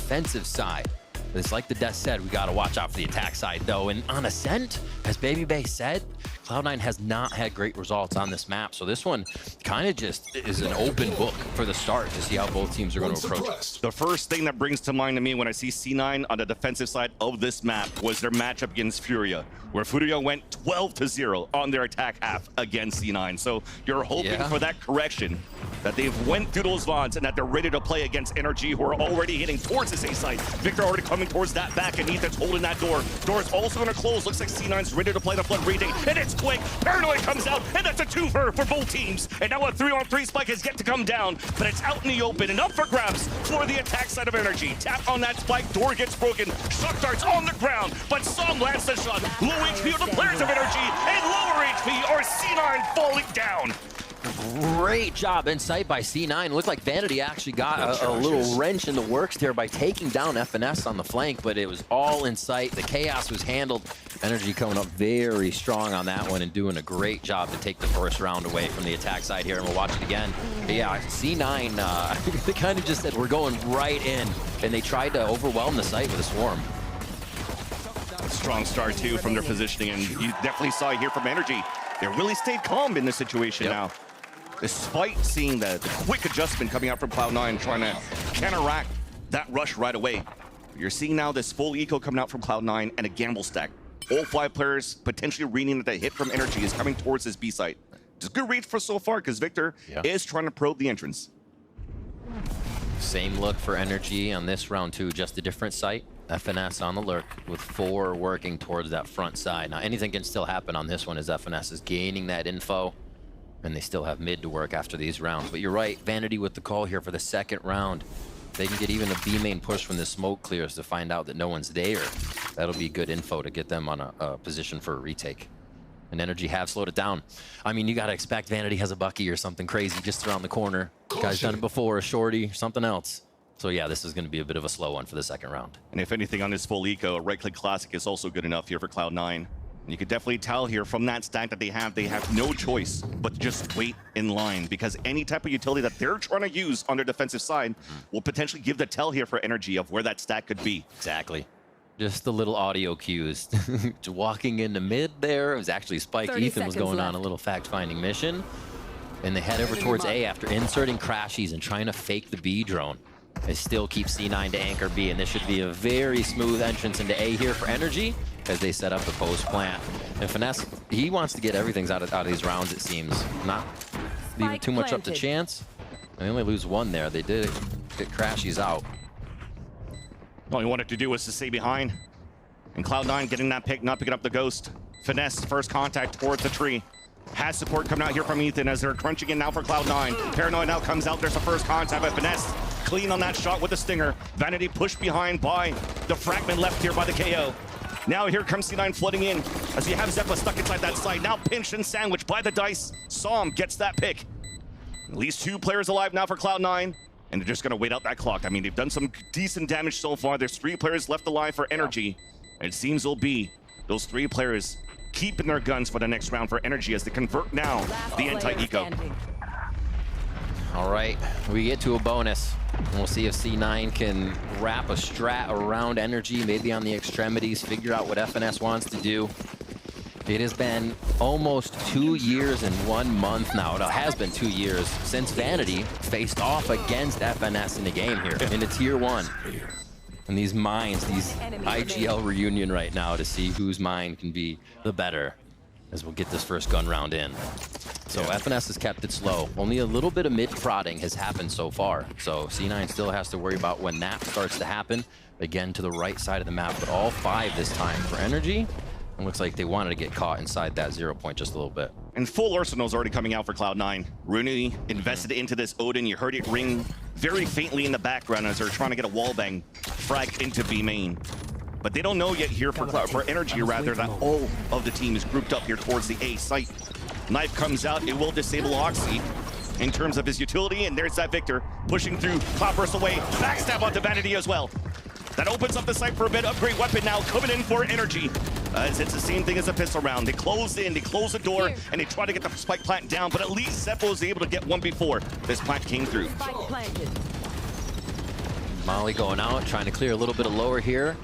defensive side. But it's like the Death said, we got to watch out for the attack side, though. And on Ascent, as Baby Bay said, Cloud9 has not had great results on this map. So this one kind of just is an open book for the start to see how both teams are going to approach it. The first thing that brings to mind to me when I see C9 on the defensive side of this map was their matchup against Furia, where Furia went 12-0 on their attack half against C9. So you're hoping for that correction, that they've went through those VODs and that they're ready to play against NRG, who are already hitting towards this A side. Victor already coming towards that back, and Ethan's holding that door. Door is also going to close. Looks like C9's ready to play the flood rating, and it's quick. Paranoid comes out, and that's a twofer for both teams. And now a 3-on-3 spike has yet to come down, but it's out in the open and up for grabs for the attack side of NRG. Tap on that spike, door gets broken. Shock darts on the ground, but Som lands the shot. Low HP of the players of NRG, and lower HP are C9 falling down. Great job in sight by C9. Looked like Vanity actually got a little wrench in the works there by taking down FNS on the flank, but it was all in sight. The chaos was handled. NRG coming up very strong on that one and doing a great job to take the first round away from the attack side here, and we'll watch it again. But yeah, C9, they kind of just said, we're going right in, and they tried to overwhelm the site with a swarm. Strong start, too, from their positioning, and you definitely saw here from NRG. They really stayed calm in this situation now. Despite seeing the quick adjustment coming out from Cloud9, trying to counteract that rush right away. You're seeing now this full eco coming out from Cloud9 and a gamble stack. All 5 players potentially reading that the hit from NRG is coming towards this B site. Just good read for so far, because Victor is trying to probe the entrance. Same look for NRG on this round, too, just a different site. FNS on the lurk with 4 working towards that front side. Now, anything can still happen on this one as FNS is gaining that info, and they still have mid to work after these rounds. But you're right, Vanity with the call here for the second round. They can get even a B main push when the smoke clears to find out that no one's there. That'll be good info to get them on a position for a retake. And NRG have slowed it down. I mean, you got to expect Vanity has a Bucky or something crazy just around the corner. The guy's done it before, a shorty, something else. So yeah, this is going to be a bit of a slow one for the second round. And if anything on this full eco, right-click classic is also good enough here for Cloud9. And you could definitely tell here from that stack that they have no choice but to just wait in line, because any type of utility that they're trying to use on their defensive side will potentially give the tell here for NRG of where that stack could be. Exactly. Just the little audio cues. Walking into mid there, it was actually Spike. Ethan was going on a little fact-finding mission. And they head over towards A after inserting crashies and trying to fake the B drone. They still keep C9 to anchor B, and this should be a very smooth entrance into A here for NRG as they set up the post plant. And Finesse, he wants to get everything out of these rounds, it seems. Not leaving too much up to chance. They only lose 1 there. They did get crashies out. All he wanted to do was to stay behind. And Cloud9 getting that pick, not picking up the ghost. Finesse, first contact towards the tree. Has support coming out here from Ethan as they're crunching in now for Cloud9. Paranoid now comes out. There's the first contact by Finesse. Clean on that shot with the stinger. Vanity pushed behind by the fragment left here by the KO. Now here comes C9 flooding in as you have Zeppa stuck inside that side. Now pinched and sandwiched by the dice. Som gets that pick. At least 2 players alive now for Cloud9. And they're just going to wait out that clock. I mean, they've done some decent damage so far. There's 3 players left alive for NRG. And it seems it'll be those 3 players keeping their guns for the next round for NRG as they convert now the anti-eco. All right, we get to a bonus. And we'll see if C9 can wrap a strat around NRG, maybe on the extremities, figure out what FNS wants to do. It has been almost 2 years and 1 month now. It has been 2 years since Vanity faced off against FNS in the game here, in the Tier 1. And these minds, these IGL reunion right now to see whose mind can be the better as we'll get this first gun round in. So FNS has kept it slow. Only a little bit of mid-prodding has happened so far. So C9 still has to worry about when that starts to happen. Again, to the right side of the map, but all 5 this time for NRG. It looks like they wanted to get caught inside that 0 point just a little bit. And full arsenal's already coming out for Cloud9. Rooney invested into this Odin. You heard it ring very faintly in the background as they're trying to get a wallbang frag into B main. But they don't know yet here for NRG, rather, that all of the team is grouped up here towards the A site. Knife comes out, it will disable Oxy in terms of his utility, and there's that Victor pushing through, Cloudburst away, backstab onto Vanity as well. That opens up the site for a bit. Upgrade weapon now coming in for NRG. As it's the same thing as a pistol round. They close in, they close the door, and they try to get the spike plant down, but at least Zeppo was able to get one before this plant came through. Molly going out, trying to clear a little bit of lower here.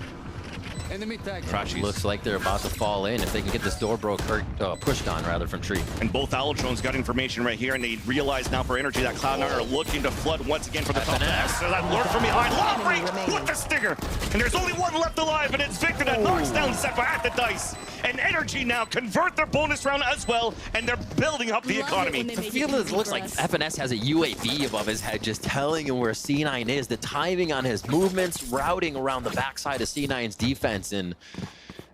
Enemy tag. Looks like they're about to fall in if they can get this door broke or pushed on rather from tree. And both Owl drones got information right here, and they realize now for Energy that Cloud9 are looking to flood once again for the top. So that lurk from behind, long break with the stinger, and there's only one left alive, and it's Victor that knocks down Seppa at the dice. And Energy now convert their bonus round as well, and they're building up the economy. I feel it looks like FNS has a UAV above his head, just telling him where C9 is. The timing on his movements, routing around the backside of C9's defense, and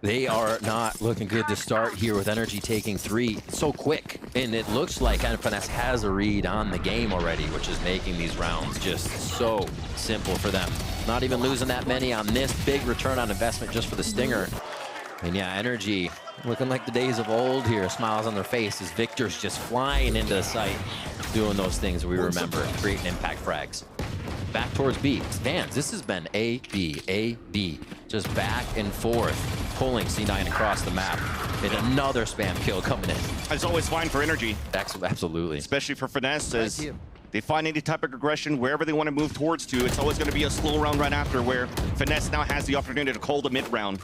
they are not looking good to start here with Energy taking 3 so quick. And it looks like FNS has a read on the game already, which is making these rounds just so simple for them. Not even losing that many on this big return on investment just for the stinger. And yeah, Energy looking like the days of old here. Smiles on their face as Victor's just flying into the site, doing those things we remember, creating impact frags. Back towards B. Vans, this has been A, B, just back and forth, pulling C9 across the map. And another spam kill coming in. It's always fine for Energy. Absolutely. Especially for Finesse, as they find any type of aggression wherever they want to move towards to. It's always going to be a slow round right after, where Finesse now has the opportunity to call the mid round.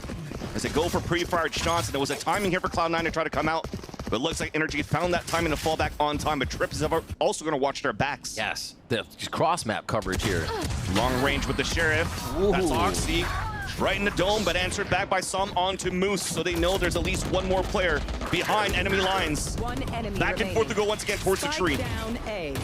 As they go for pre-fired shots, and there was a timing here for Cloud9 to try to come out. But it looks like Energy found that timing to fall back on time, but Trips is also going to watch their backs. Yes, the cross-map coverage here. Long range with the Sheriff. Ooh. That's Oxy. Right in the dome, but answered back by some onto Moose, so they know there's at least one more player behind enemy lines. One enemy back and forth to go once again towards the tree. Down A.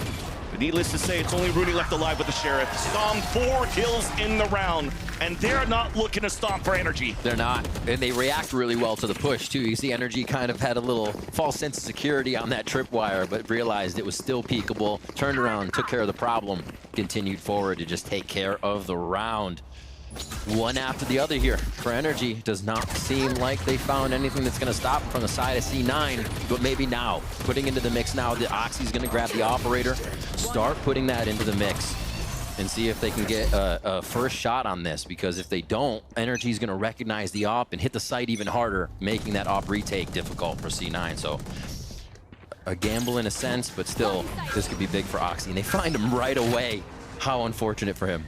But needless to say, it's only Rooney left alive with the Sheriff. Stom 4 kills in the round, and they're not looking to stop for Energy. They're not, and they react really well to the push too. You see Energy kind of had a little false sense of security on that tripwire, but realized it was still peekable, turned around, took care of the problem, continued forward to just take care of the round. One after the other here for Energy. Does not seem like they found anything that's going to stop from the side of C9, but maybe now. Putting into the mix now, the Oxy's going to grab the operator, start putting that into the mix, and see if they can get a first shot on this, because if they don't, Energy's going to recognize the op and hit the site even harder, making that op retake difficult for C9. So a gamble in a sense, but still, this could be big for Oxy, and they find him right away. How unfortunate for him.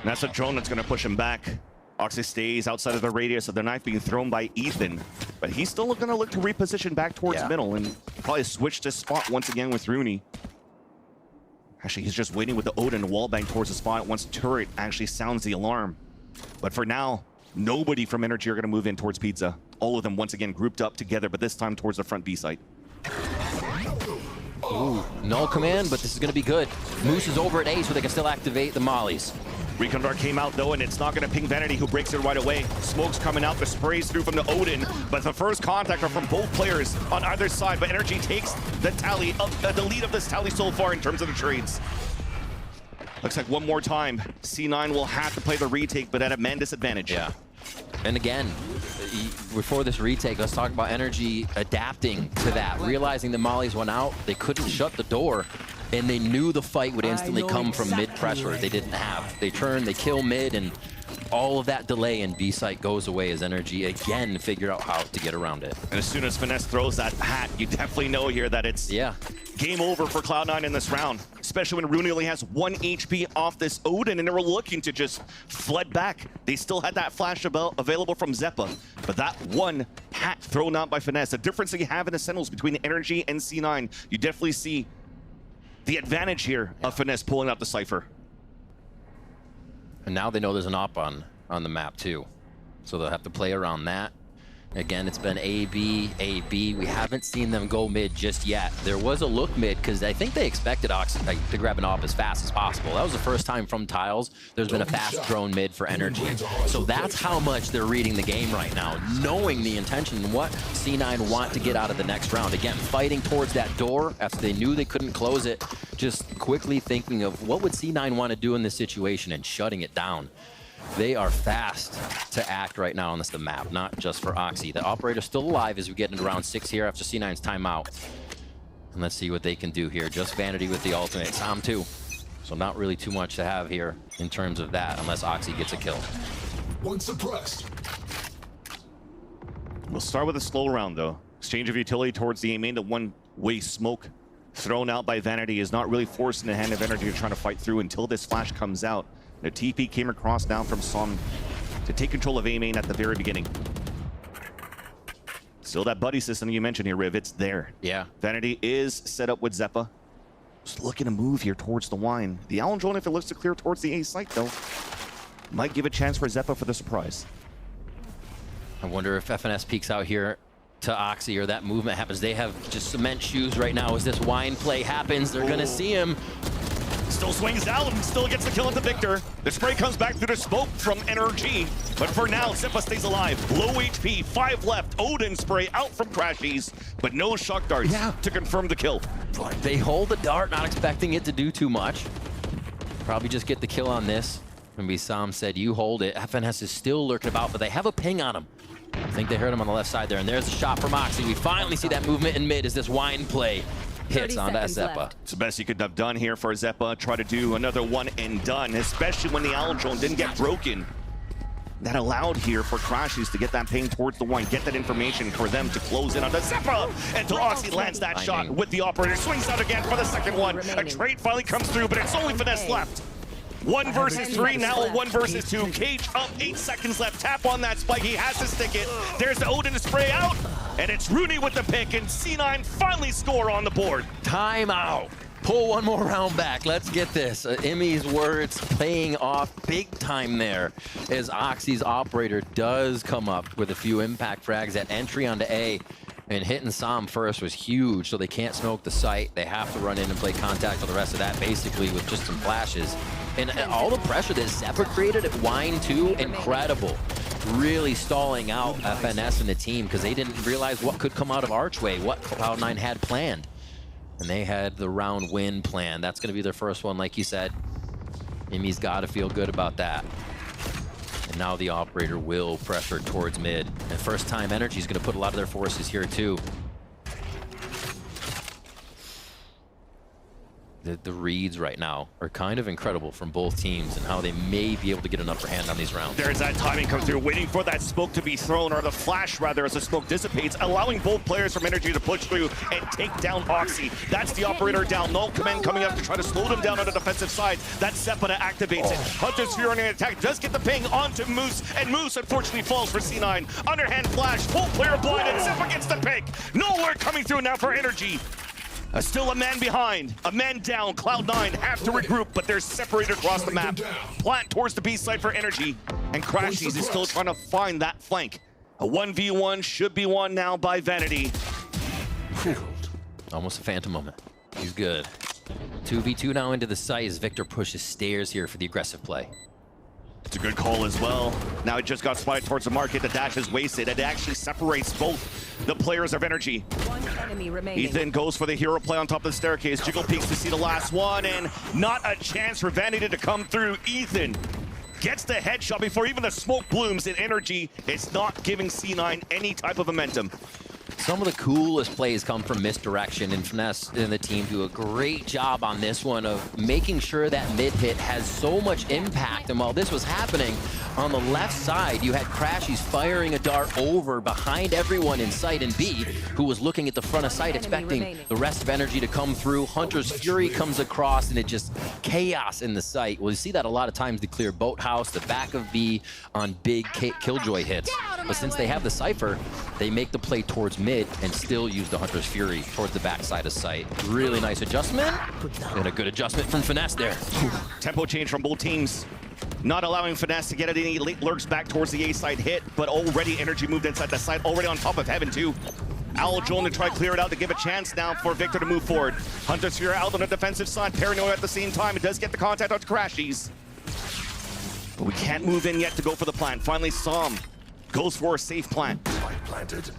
And that's a drone that's going to push him back. Oxy stays outside of the radius of the knife being thrown by Ethan, but he's still going to look to reposition back towards middle and probably switch this spot once again with Rooney. Actually, he's just waiting with the Odin to wallbang towards the spot once turret actually sounds the alarm. But for now, nobody from Energy are going to move in towards Pizza. All of them once again grouped up together, but this time towards the front B site. Ooh, null command, but this is going to be good. Moose is over at A, so they can still activate the mollies. Recon Dart came out though, and it's not going to ping Vanity, who breaks it right away. Smoke's coming out, the sprays through from the Odin, but the first contact are from both players on either side. But Energy takes the tally of the lead of this tally so far in terms of the trades. Looks like one more time, C9 will have to play the retake, but at a man disadvantage. Yeah. And again, before this retake, let's talk about Energy adapting to that. Realizing the mollies went out, they couldn't shut the door, and they knew the fight would instantly come from mid pressure. They didn't have. They turn, they kill mid, and all of that delay in B site goes away as Energy again figure out how to get around it. And as soon as Finesse throws that hat, you definitely know here that it's game over for Cloud9 in this round. Especially when Rooney only has 1 HP off this Odin, and they were looking to just flood back. They still had that flash available from Zeppa, but that one hat thrown out by Finesse. The difference that you have in the Sentinels between Energy and C9, you definitely see the advantage here of Finesse pulling out the Cypher. And now they know there's an op on the map too. So they'll have to play around that. Again, it's been A, B, A, B. We haven't seen them go mid just yet. There was a look mid because I think they expected Ox to grab an op as fast as possible. That was the first time from Tiles there's been a fast drone mid for Energy. So that's how much they're reading the game right now, knowing the intention and what C9 want to get out of the next round. Again, fighting towards that door after they knew they couldn't close it, just quickly thinking of what would C9 want to do in this situation and shutting it down. They are fast to act right now on the map, not just for Oxy. The operator's still alive as we get into round 6 here after C9's timeout. And let's see what they can do here. Just Vanity with the ultimate. Sam too. So not really too much to have here in terms of that, unless Oxy gets a kill. One suppressed. We'll start with a slow round though. Exchange of utility towards the A main. The one-way smoke thrown out by Vanity is not really forcing the hand of Energy to try to fight through until this flash comes out. The TP came across now from Som to take control of A main at the very beginning. Still that buddy system you mentioned here, Riv, it's there. Yeah. Vanity is set up with Zeppa. Just looking to move here towards the wine. The Allen drone, if it looks to clear towards the A site, though, might give a chance for Zeppa for the surprise. I wonder if FNS peeks out here to Oxy or that movement happens. They have just cement shoes right now as this wine play happens. They're going to see him. Still swings out and still gets the kill at the Victor. The spray comes back through the smoke from NRG. But for now, Zeppa stays alive. Low HP, 5 left. Odin spray out from Crashies, but no shock darts to confirm the kill. They hold the dart, not expecting it to do too much. Probably just get the kill on this. Maybe Sam said, you hold it. FNS is still lurking about, but they have a ping on him. I think they heard him on the left side there, and there's a shot from Oxy. We finally see that movement in mid as this wine play hits on that Zeppa. It's the best you could have done here for Zeppa. Try to do another one and done, especially when the Allen drone didn't get broken. That allowed here for Crashies to get that ping towards the wine, get that information for them to close in on the Zeppa until Oxy lands that shot with the operator. Swings out again for the second one. A trade finally comes through, but it's only Finesse left. 1 versus 3, now a 1 versus 2. Cage up, 8 seconds left. Tap on that spike, he has to stick it. There's the Odin to spray out, and it's Rooney with the pick, and C9 finally score on the board. Timeout. Pull one more round back. Let's get this. Emmy's words paying off big time there as Oxy's operator does come up with a few impact frags. That entry onto A and hitting Sam first was huge, so they can't smoke the site. They have to run in and play contact for the rest of that, basically with just some flashes. And all the pressure that Zeppa created at Wine 2, incredible. Really stalling out FNS and the team because they didn't realize what could come out of Archway, what Cloud9 had planned. And they had the round win plan. That's going to be their first one, like you said. Emmy's got to feel good about that. And now the operator will pressure towards mid. And first time NRG is going to put a lot of their forces here too. The reads right now are kind of incredible from both teams and how they may be able to get an upper hand on these rounds. There's that timing come through, waiting for that smoke to be thrown, or the flash rather, as the smoke dissipates, allowing both players from NRG to push through and take down Oxy. That's the operator down. Null Command coming up to try to slow them down on the defensive side. That's Zeppa that activates it. Hunter's Fury on an attack, does get the ping onto Moose, and Moose unfortunately falls for C9. Underhand flash, full player blind, and Zeppa gets the pick. Nowhere coming through now for NRG. Still a man behind, a man down. Cloud9 have to regroup, but they're separated across the map. Plant towards the B side for NRG, and Crashies is still trying to find that flank. A 1v1 should be won now by Vanity. Almost a phantom moment. He's good. 2v2 now into the site as Victor pushes stairs here for the aggressive play. It's a good call as well. Now it just got spotted towards the market. The dash is wasted. It actually separates both the players of NRG. One enemy remaining. Ethan goes for the hero play on top of the staircase. Jiggle peeks to see the last one, and not a chance for Vanity to come through. Ethan gets the headshot before even the smoke blooms in NRG. It's not giving C9 any type of momentum. Some of the coolest plays come from misdirection, and Finesse and the team do a great job on this one of making sure that mid hit has so much impact. And while this was happening, on the left side, you had Crashies firing a dart over behind everyone in sight, and B, who was looking at the front of sight, expecting the rest of NRG to come through. Hunter's Fury comes across, and it just chaos in the site. Well, you see that a lot of times to clear Boathouse, the back of B on big Killjoy hits. But since they have the Cypher, they make the play towards mid and still use the Hunter's Fury towards the backside of sight. Really nice adjustment, and a good adjustment from Finesse there. Tempo change from both teams. Not allowing Finesse to get it any late lurks back towards the A side hit, but already NRG moved inside the site, already on top of Heaven too. Owl Joel to try to clear it out to give a chance now for Victor to move forward. Hunter's Fury out on the defensive side, Paranoia at the same time. It does get the contact out to Crashies. But we can't move in yet to go for the plant. Finally, Som goes for a safe plant. Planted.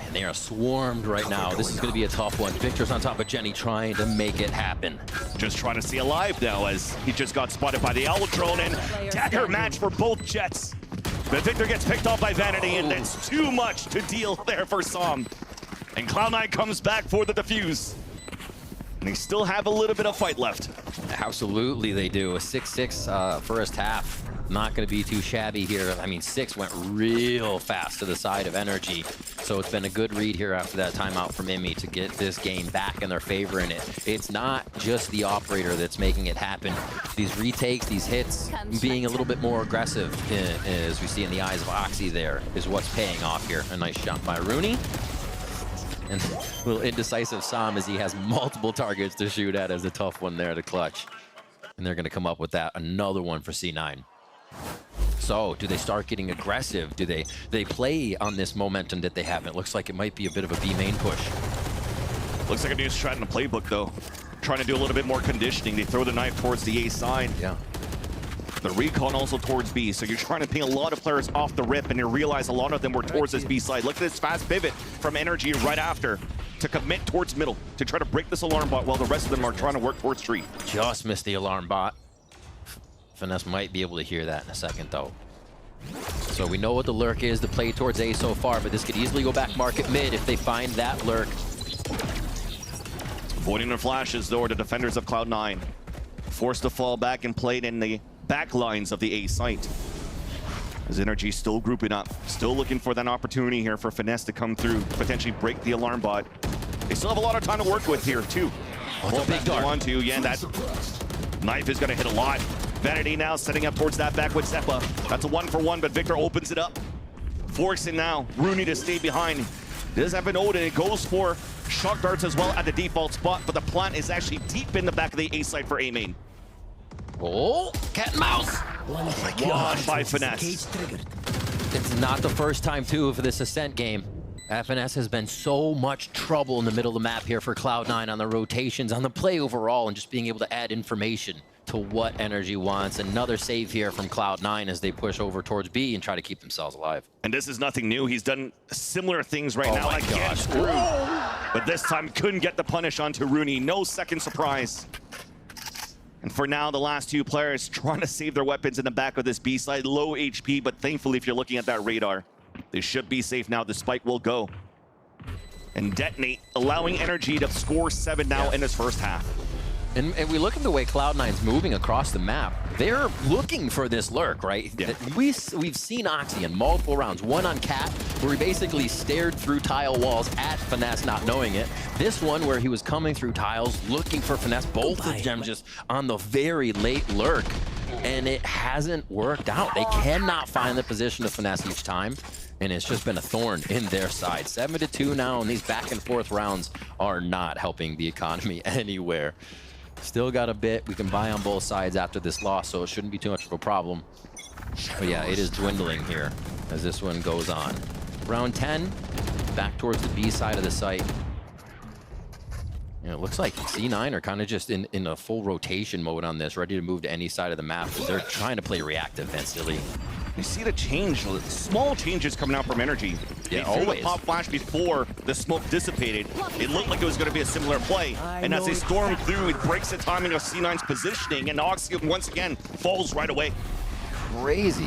And they are swarmed right now. This is going to be a tough one. Victor's on top of Jenny trying to make it happen. Just trying to stay alive now as he just got spotted by the Owl Drone, and dagger match for both Jets. But Victor gets picked off by Vanity, and that's too much to deal there for Som. And Cloud9 comes back for the defuse. And they still have a little bit of fight left. Absolutely they do. A 6-6 first half. Not going to be too shabby here. I mean, 6 went real fast to the side of NRG. So it's been a good read here after that timeout from Emmy to get this game back in their favor. And it's not just the operator that's making it happen. These retakes, these hits, being a little bit more aggressive, as we see in the eyes of Oxy there, is what's paying off here. A nice shot by Rooney. And a little indecisive Sam as he has multiple targets to shoot at as a tough one there to clutch. And they're going to come up with that. Another one for C9. So, do they start getting aggressive? Do they play on this momentum that they have? It looks like it might be a bit of a B main push. Looks like a new strat in the playbook, though. Trying to do a little bit more conditioning. They throw the knife towards the A side. Yeah. The recon also towards B. So you're trying to ping a lot of players off the rip, and you realize a lot of them were towards this B side. Look at this fast pivot from NRG right after to commit towards middle to try to break this alarm bot while the rest of them are trying to work towards tree. Just missed the alarm bot. Finesse might be able to hear that in a second, though. So we know what the lurk is, the play towards A so far, but this could easily go back market mid if they find that lurk. Avoiding the flashes, though, are the defenders of Cloud9. Forced to fall back and played in the back lines of the A site. As NRG still grouping up, still looking for that opportunity here for Finesse to come through, potentially break the alarm bot. They still have a lot of time to work with here, too. Oh, it's a big dart. Yeah, that knife is going to hit a lot. Vanity now setting up towards that back with Seppa. That's a 1-for-1, but Victor opens it up. Forcing now Rooney to stay behind. Does have an Odin. It goes for shock darts as well at the default spot, but the plant is actually deep in the back of the A site for A main. Oh, cat and mouse. Oh my God, by Finesse. It's not the first time, too, for this Ascent game. FNS has been so much trouble in the middle of the map here for Cloud9 on the rotations, on the play overall, and just being able to add information to what NRG wants. Another save here from Cloud9 as they push over towards B and try to keep themselves alive. And this is nothing new. He's done similar things right now. My Again, screwed. But this time couldn't get the punish onto Rooney. No second surprise. And for now, the last two players trying to save their weapons in the back of this B side. Low HP, but thankfully, if you're looking at that radar, they should be safe now. The spike will go and detonate, allowing NRG to score 7 now in this first half. And we look at the way Cloud9's moving across the map. They're looking for this lurk, right? Yeah. We've seen Oxy in multiple rounds. One on Cat, where he basically stared through tile walls at Finesse, not knowing it. This one where he was coming through tiles, looking for Finesse. Both of them just on the very late lurk. And it hasn't worked out. They cannot find the position of Finesse each time. And it's just been a thorn in their side. 7-2 now, and these back and forth rounds are not helping the economy anywhere. Still got a bit we can buy on both sides after this loss, so it shouldn't be too much of a problem. But yeah, it is dwindling here as this one goes on. Round 10, back towards the B side of the site. You know, it looks like C9 are kind of just in a full rotation mode on this, ready to move to any side of the map. They're trying to play reactive instantly. You see the change, small changes coming out from NRG. Yeah, they threw always. the pop flash before the smoke dissipated. It looked like it was going to be a similar play. And as they storm through, it breaks the timing of C9's positioning, and Oxy once again falls right away. Crazy.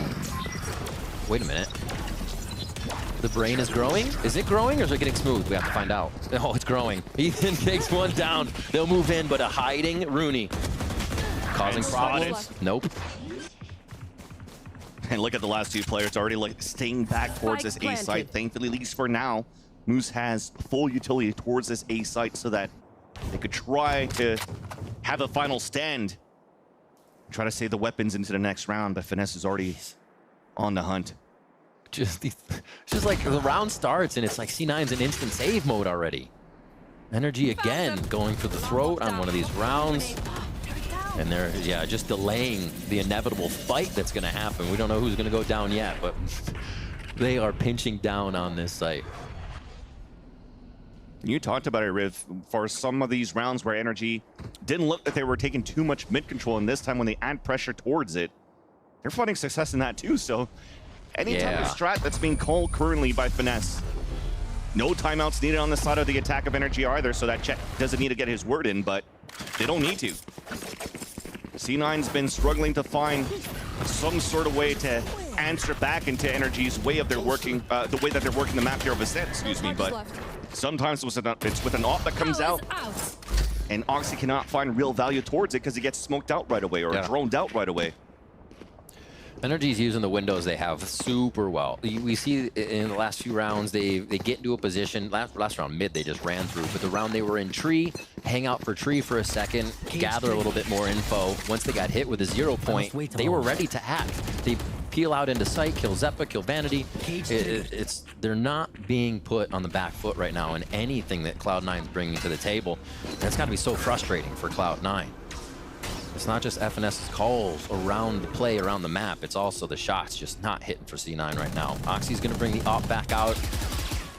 Wait a minute. The brain is growing? Is it growing or is it getting smooth? We have to find out. Oh, it's growing. Ethan takes one down. They'll move in, but a hiding Rooney. Causing problems? Nope. And look at the last two players already like staying back towards this A site. Thankfully, at least for now, Moose has full utility towards this A site so that they could try to have a final stand. Try to save the weapons into the next round, but Finesse is already on the hunt. Just like the round starts and it's like C9's in instant save mode already. NRG again going for the throat on one of these rounds. And they're, yeah, just delaying the inevitable fight that's going to happen. We don't know who's going to go down yet, but they are pinching down on this site. You talked about it, Riv, for some of these rounds where NRG didn't look like they were taking too much mid control, and this time when they add pressure towards it, they're finding success in that too. So any type of strat that's being called currently by Finesse, no timeouts needed on the side of the attack of NRG either, so that Chet doesn't need to get his word in, but they don't need to. C9's been struggling to find some sort of way to answer back into NRG's way of their working, the way that they're working the map here of Ascent, excuse me, but sometimes it's with an op that comes out, and Oxy cannot find real value towards it because he gets smoked out right away or droned out right away. NRG's using the windows they have super well. We see in the last few rounds, they get into a position. Last round, mid, they just ran through. But the round they were in tree, hang out for tree for a second, gather a little bit more info. Once they got hit with a 0 point, they were ready to act. They peel out into sight, kill Zeppa, kill Vanity. They're not being put on the back foot right now in anything that Cloud9's bringing to the table. And it's got to be so frustrating for Cloud9. It's not just FNS's calls around the play, around the map. It's also the shots just not hitting for C9 right now. Oxy's going to bring the op back out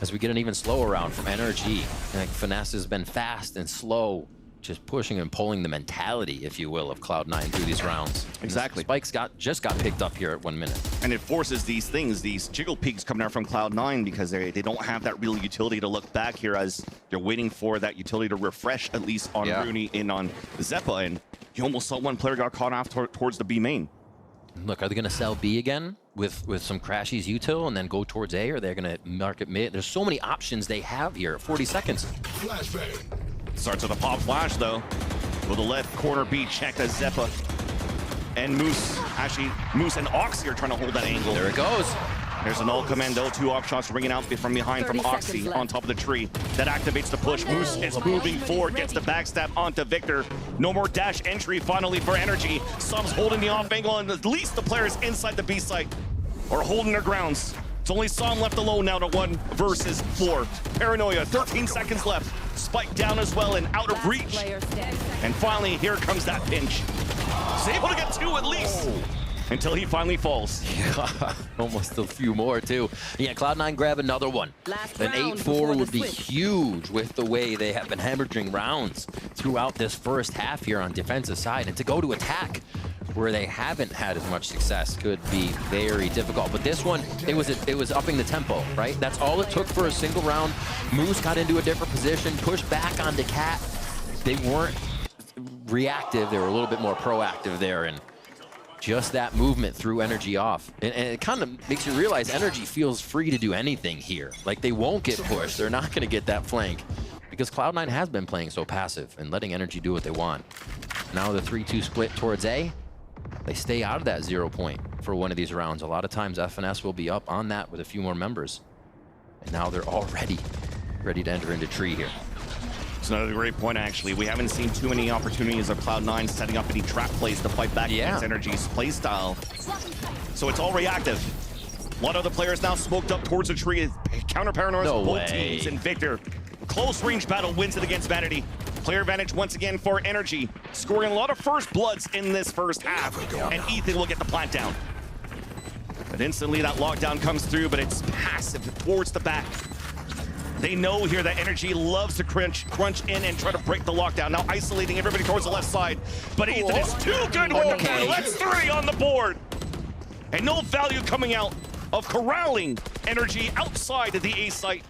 as we get an even slower round from NRG. Like, Finesse has been fast and slow, just pushing and pulling the mentality, if you will, of Cloud9 through these rounds. Exactly. Spikes just got picked up here at 1 minute. And it forces these things, these jiggle peaks coming out from Cloud9 because they don't have that real utility to look back here as they're waiting for that utility to refresh, at least on Rooney and on Zeppa. And you almost saw one player got caught off towards the B main. Look, are they going to sell B again with some Crashies util and then go towards A, or they're going to market mid? There's so many options they have here. 40 seconds. Flashbang. Starts with a pop flash, though. With the left corner B checked as Zeppa and Moose. Actually, Moose and Oxy are trying to hold that angle. There it goes. There's an all commando, 2 op shots ringing out from behind from Oxy on top of the tree. That activates the push. Moose is moving forward, gets the backstab onto Victor. No more dash entry finally for NRG. Subs holding the off angle, and at least the players inside the B site are holding their grounds. It's only Som left alone now to 1 versus 4. Paranoia, 13 seconds left. Spike down as well and out of reach. And finally, here comes that pinch. He's able to get 2 at least. Until he finally falls. Yeah, almost a few more too. Yeah, Cloud9 grab another one. An 8-4 would be huge with the way they have been hemorrhaging rounds throughout this first half here on defensive side. And to go to attack where they haven't had as much success could be very difficult. But this one, it was upping the tempo, right? That's all it took for a single round. Moose got into a different position, pushed back onto Cat. They weren't reactive, they were a little bit more proactive there, and just that movement threw NRG off. And it kind of makes you realize NRG feels free to do anything here. Like, they won't get pushed. They're not going to get that flank because Cloud9 has been playing so passive and letting NRG do what they want. Now the 3-2 split towards A. They stay out of that 0 point for one of these rounds. A lot of times FNS will be up on that with a few more members. And now they're already ready to enter into tree here. It's another great point, actually. We haven't seen too many opportunities of Cloud9 setting up any trap plays to fight back against NRG's play style. So it's all reactive. A lot of the players now smoked up towards the tree. Counter paranoias of both teams. And Victor, close range battle, wins it against Vanity. Player advantage once again for NRG, scoring a lot of first bloods in this first half. And Ethan will get the plant down. But instantly that lockdown comes through, but it's passive towards the back. They know here that NRG loves to crunch in and try to break the lockdown. Now isolating everybody towards the left side. But Ethan is too good. That's 3 on the board. And no value coming out of corralling NRG outside of the A site.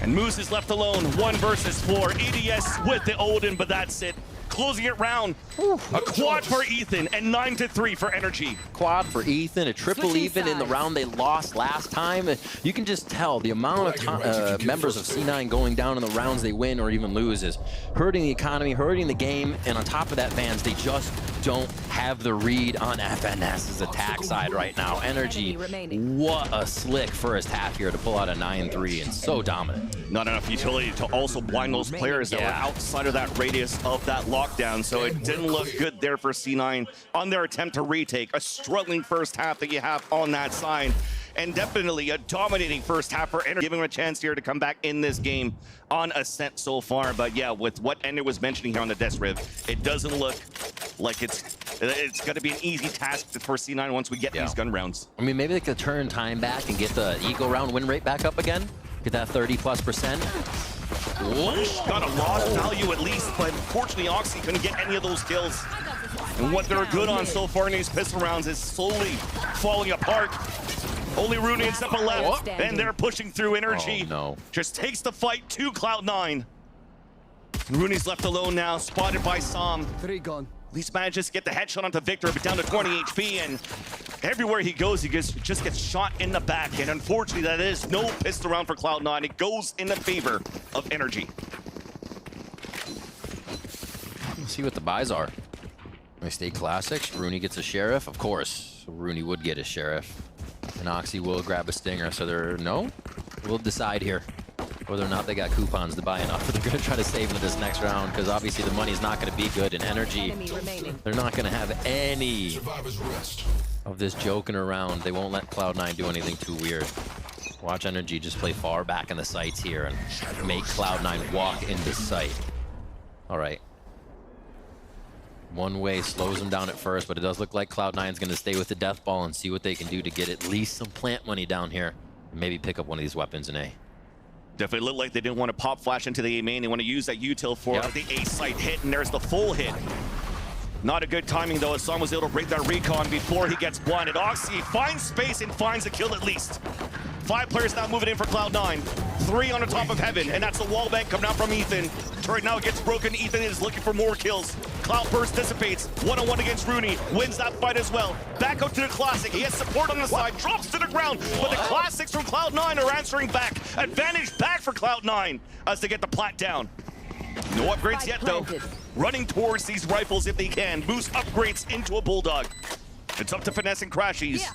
And Moose is left alone, 1 versus 4. EDS with the Odin, but that's it. Closing it round. A quad for Ethan and 9-3 for NRG. Quad for Ethan, a triple even in the round they lost last time. You can just tell the amount of members of C9 going down in the rounds they win or even lose is hurting the economy, hurting the game, and on top of that, fans, they just don't have the read on FNS's attack side right now. NRG, what a slick first half here to pull out a 9-3 and so dominant. Not enough utility to also blind those players that were outside of that radius of that lockdown, so it didn't look good there for C9 on their attempt to retake. A struggling first half that you have on that side, and definitely a dominating first half for NRG, giving them a chance here to come back in this game on ascent so far. But yeah, with what Ender was mentioning here on the Death Riv, it doesn't look like it's going to be an easy task for C9 once we get these gun rounds. I mean, maybe they could turn time back and get the Eagle round win rate back up again. Get that 30+%. Got a lot of value at least, but unfortunately Oxy couldn't get any of those kills. And what they're good on so far in these pistol rounds is slowly falling apart. Only Rooney and Zeppa left, and they're pushing through. NRG just takes the fight to Cloud9. Rooney's left alone now, spotted by Som. 3 gone. At least manages to get the headshot onto Victor, but down to 20 HP, and everywhere he goes, he just gets shot in the back. And unfortunately, that is no pistol round for Cloud9. It goes in the favor of NRG. Let's see what the buys are. They stay classics. Rooney gets a sheriff, of course. So Rooney would get a Sheriff. And Oxy will grab a Stinger. So they're, no? We'll decide here whether or not they got coupons to buy enough. They're going to try to save into this next round because obviously the money's not going to be good. And NRG, they're not going to have any of this joking around. They won't let Cloud9 do anything too weird. Watch NRG just play far back in the sights here and make Cloud9 walk into sight. All right. One way slows them down at first, but it does look like Cloud9's going to stay with the death ball and see what they can do to get at least some plant money down here and maybe pick up one of these weapons in A. Definitely looked like they didn't want to pop flash into the A main. They want to use that util for the A site hit, and there's the full hit. Not a good timing, though, as Son was able to break that recon before he gets blinded. Oxy finds space and finds a kill at least. 5 players now moving in for Cloud9. 3 on the top of heaven, and that's the wall bank coming out from Ethan. Turret now gets broken. Ethan is looking for more kills. Cloud burst dissipates. 1-on-1 against Rooney. Wins that fight as well. Back out to the Classic. He has support on the side. Drops to the ground. But the Classics from Cloud9 are answering back. Advantage back for Cloud9 as they get the plat down. No upgrades yet, though. Running towards these rifles if they can. Boost upgrades into a Bulldog. It's up to Finesse and Crashies.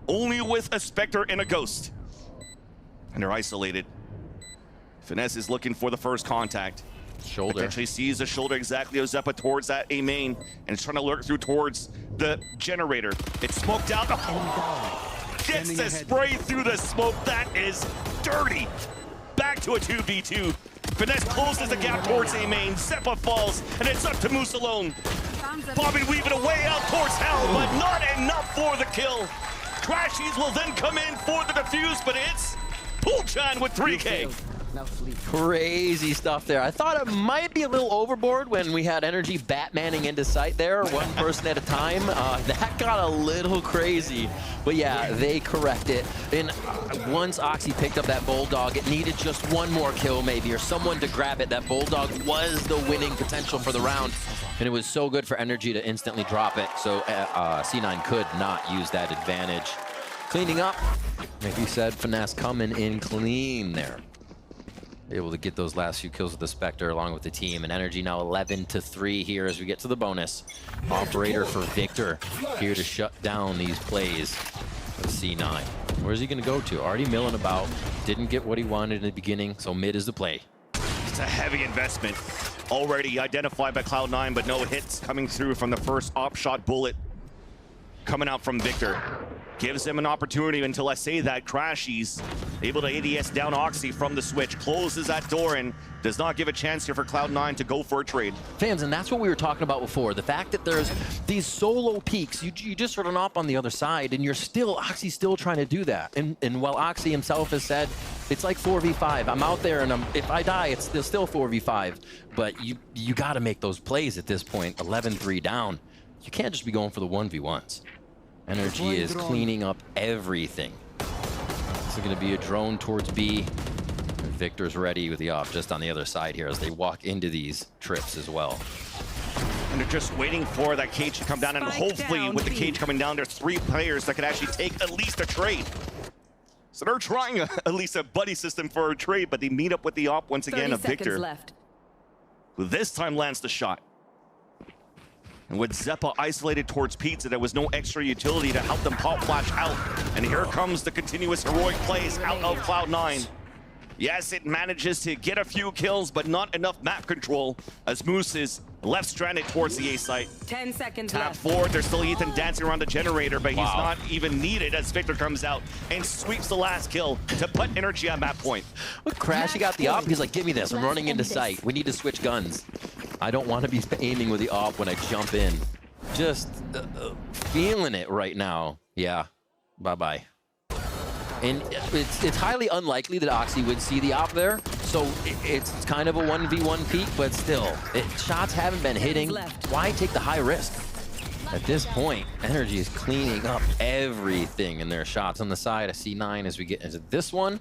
Only with a Spectre and a Ghost. And they're isolated. Finesse is looking for the first contact. Shoulder. Potentially sees the shoulder exactly as Zeppa towards that A main. And is trying to lurk through towards the generator. It's smoked out. Oh, gets the spray through the smoke. That is dirty. Back to a 2v2. Finesse closes the gap towards A main. Zeppa falls, and it's up to Moose alone. Bobby weaving away out towards hell, but not enough for the kill. Crashies will then come in for the defuse, but it's Poolchan with 3K. Crazy stuff there. I thought it might be a little overboard when we had NRG Batmaning into sight there, one person at a time. That got a little crazy. But yeah, they correct it. And once Oxy picked up that Bulldog, it needed just one more kill maybe, or someone to grab it. That Bulldog was the winning potential for the round. And it was so good for NRG to instantly drop it. So C9 could not use that advantage. Cleaning up, like you said, Finesse coming in clean there. Able to get those last few kills with the Spectre along with the team. And NRG now 11-3 here as we get to the bonus. Operator for Victor here to shut down these plays of C9. Where's he going to go to? Already milling about. Didn't get what he wanted in the beginning, so mid is the play. It's a heavy investment. Already identified by Cloud9, but no hits coming through from the first op shot bullet coming out from Victor. Gives him an opportunity until I say that. Crashies able to ADS down Oxy from the switch. Closes that door and does not give a chance here for Cloud9 to go for a trade. Fans, and that's what we were talking about before. The fact that there's these solo peaks. You just sort of op on the other side, and Oxy's still trying to do that. And while Oxy himself has said, it's like 4v5. I'm out there, and if I die, it's still 4v5. But you got to make those plays at this point. 11-3 down. You can't just be going for the 1v1s. NRG is cleaning up everything. It's going to be a drone towards B. And Victor's ready with the off just on the other side here as they walk into these trips as well. And they're just waiting for that cage to come down, and hopefully with the cage coming down, there's 3 players that could actually take at least a trade. So they're trying at least a buddy system for a trade, but they meet up with the op once again of Victor, who this time lands the shot. And with Zeppa isolated towards Pizza, there was no extra utility to help them pop flash out. And here comes the continuous heroic plays out of Cloud9. Yes, it manages to get a few kills, but not enough map control as Moose is left stranded towards the A site. 10 seconds Tap left. forward, there's still Ethan dancing around the generator, but he's not even needed as Victor comes out and sweeps the last kill to put NRG on map point. Look, Crash, he got the op. He's like, give me this. I'm running into sight. We need to switch guns. I don't want to be aiming with the op when I jump in. Just feeling it right now. Yeah, bye-bye. And it's highly unlikely that Oxy would see the op there, so it's kind of a 1v1 peak, but still, shots haven't been hitting. Why take the high risk? At this point, NRG is cleaning up everything in their shots on the side of C9 as we get into this one.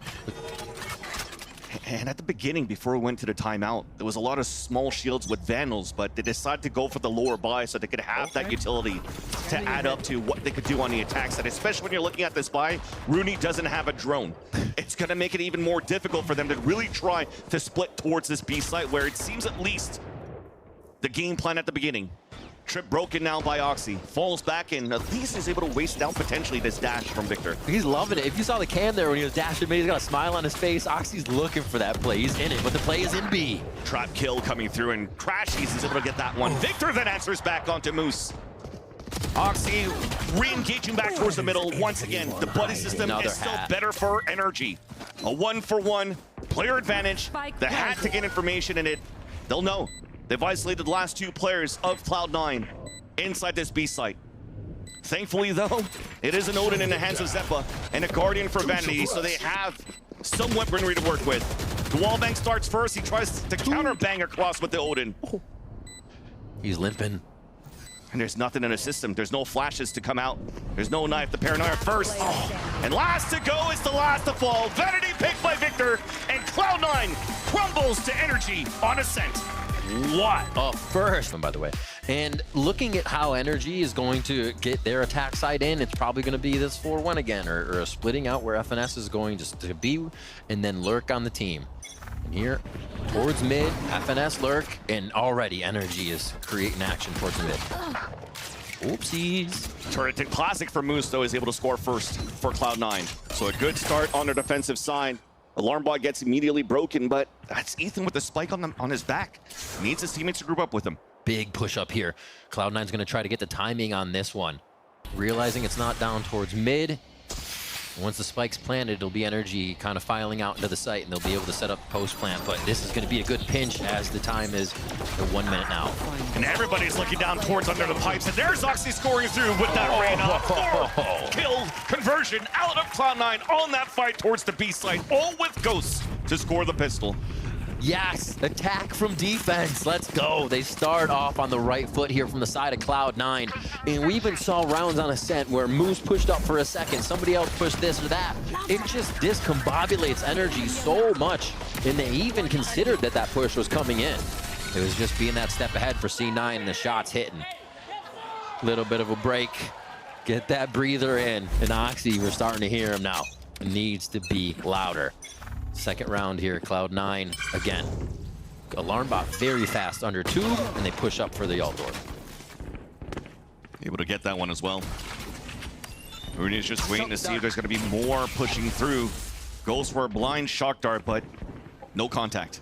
And at the beginning, before we went to the timeout, there was a lot of small shields with Vandals, but they decided to go for the lower buy so they could have that utility to add up to what they could do on the attack side, especially when you're looking at this buy. Rooney doesn't have a drone. It's going to make it even more difficult for them to really try to split towards this B site, where it seems at least the game plan at the beginning Trip broken now by Oxy. Falls back in. At least he's able to waste down potentially this dash from Victor. He's loving it. If you saw the cam there when he was dashing, he's got a smile on his face. Oxy's looking for that play. He's in it, but the play is in B. Trap kill coming through, and Crashies is able to get that one. Victor then answers back onto Moose. Oxy re-engaging back towards the middle once again. The buddy system Another is still hat. better for NRG. A 1-for-1 player advantage. The hat to get information in it. They'll know. They've isolated the last two players of Cloud9 inside this B site. Thankfully, though, it is an Odin in the hands of Zeppa and a Guardian for Vanity, so they have some weaponry to work with. The wallbang starts first. He tries to counter-bang across with the Odin. He's limping. And there's nothing in the system. There's no flashes to come out. There's no knife. The Paranoia first. And last to go is the last to fall. Vanity picked by Victor, and Cloud9 crumbles to NRG on Ascent. What? First, by the way. And looking at how NRG is going to get their attack side in, it's probably going to be this 4-1 again, or a splitting out where FNS is going to be and then lurk on the team. And here, towards mid, FNS lurk, and already NRG is creating action towards mid. Oopsies. Turreted classic for Moose, though, is able to score first for Cloud9. So a good start on their defensive side. Alarm bot gets immediately broken, but that's Ethan with the spike on his back. Needs his teammates to group up with him. Big push up here. Cloud9's going to try to get the timing on this one. Realizing it's not down towards mid. Once the spike's planted, it'll be NRG kind of filing out into the site, and they'll be able to set up post plant. But this is going to be a good pinch as the time is at 1 minute now. And everybody's looking down towards under the pipes, and there's Oxy scoring through with that Reyna. 4-kill conversion out of Cloud9 on that fight towards the B site, all with Ghosts to score the pistol. Yes, attack from defense. Let's go. They start off on the right foot here from the side of Cloud9. And we even saw rounds on Ascent where Moose pushed up for a second. Somebody else pushed this or that. It just discombobulates NRG so much. And they even considered that that push was coming in. It was just being that step ahead for C9 and the shots hitting. Little bit of a break. Get that breather in. And Oxy, we're starting to hear him now. It needs to be louder. Second round here, Cloud9 again. Alarm bot very fast under tube, and they push up for the ult door. Able to get that one as well. Rooney's just waiting to see if there's going to be more pushing through. Goes for a blind shock dart, but no contact.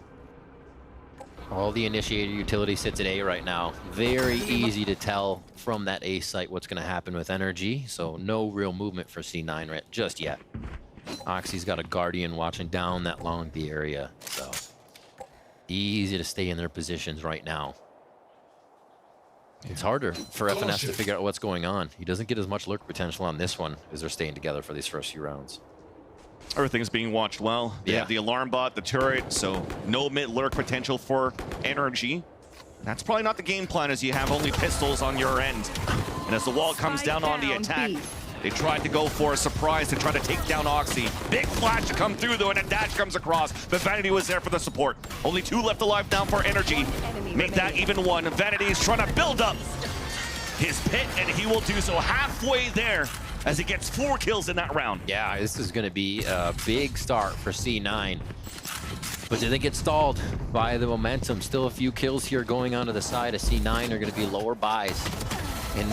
All the initiator utility sits at A right now. Very easy to tell from that A site what's going to happen with NRG, so no real movement for C9 just yet. Oxy's got a Guardian watching down that long B area, so easy to stay in their positions right now. It's harder for FNS to figure out what's going on. He doesn't get as much lurk potential on this one as they're staying together for these first few rounds. Everything's being watched well. They have the alarm bot, the turret, so no mid lurk potential for NRG. That's probably not the game plan, as you have only pistols on your end. And as the wall comes down on the attack, they tried to go for a surprise to try to take down Oxy. Big flash to come through, though, and a dash comes across. But Vanity was there for the support. Only 2 left alive now for NRG. Make that even 1. Vanity is trying to build up his pit, and he will do so halfway there as he gets 4 kills in that round. Yeah, this is going to be a big start for C9. But did they get stalled by the momentum? Still a few kills here going onto the side of C9 are going to be lower buys. And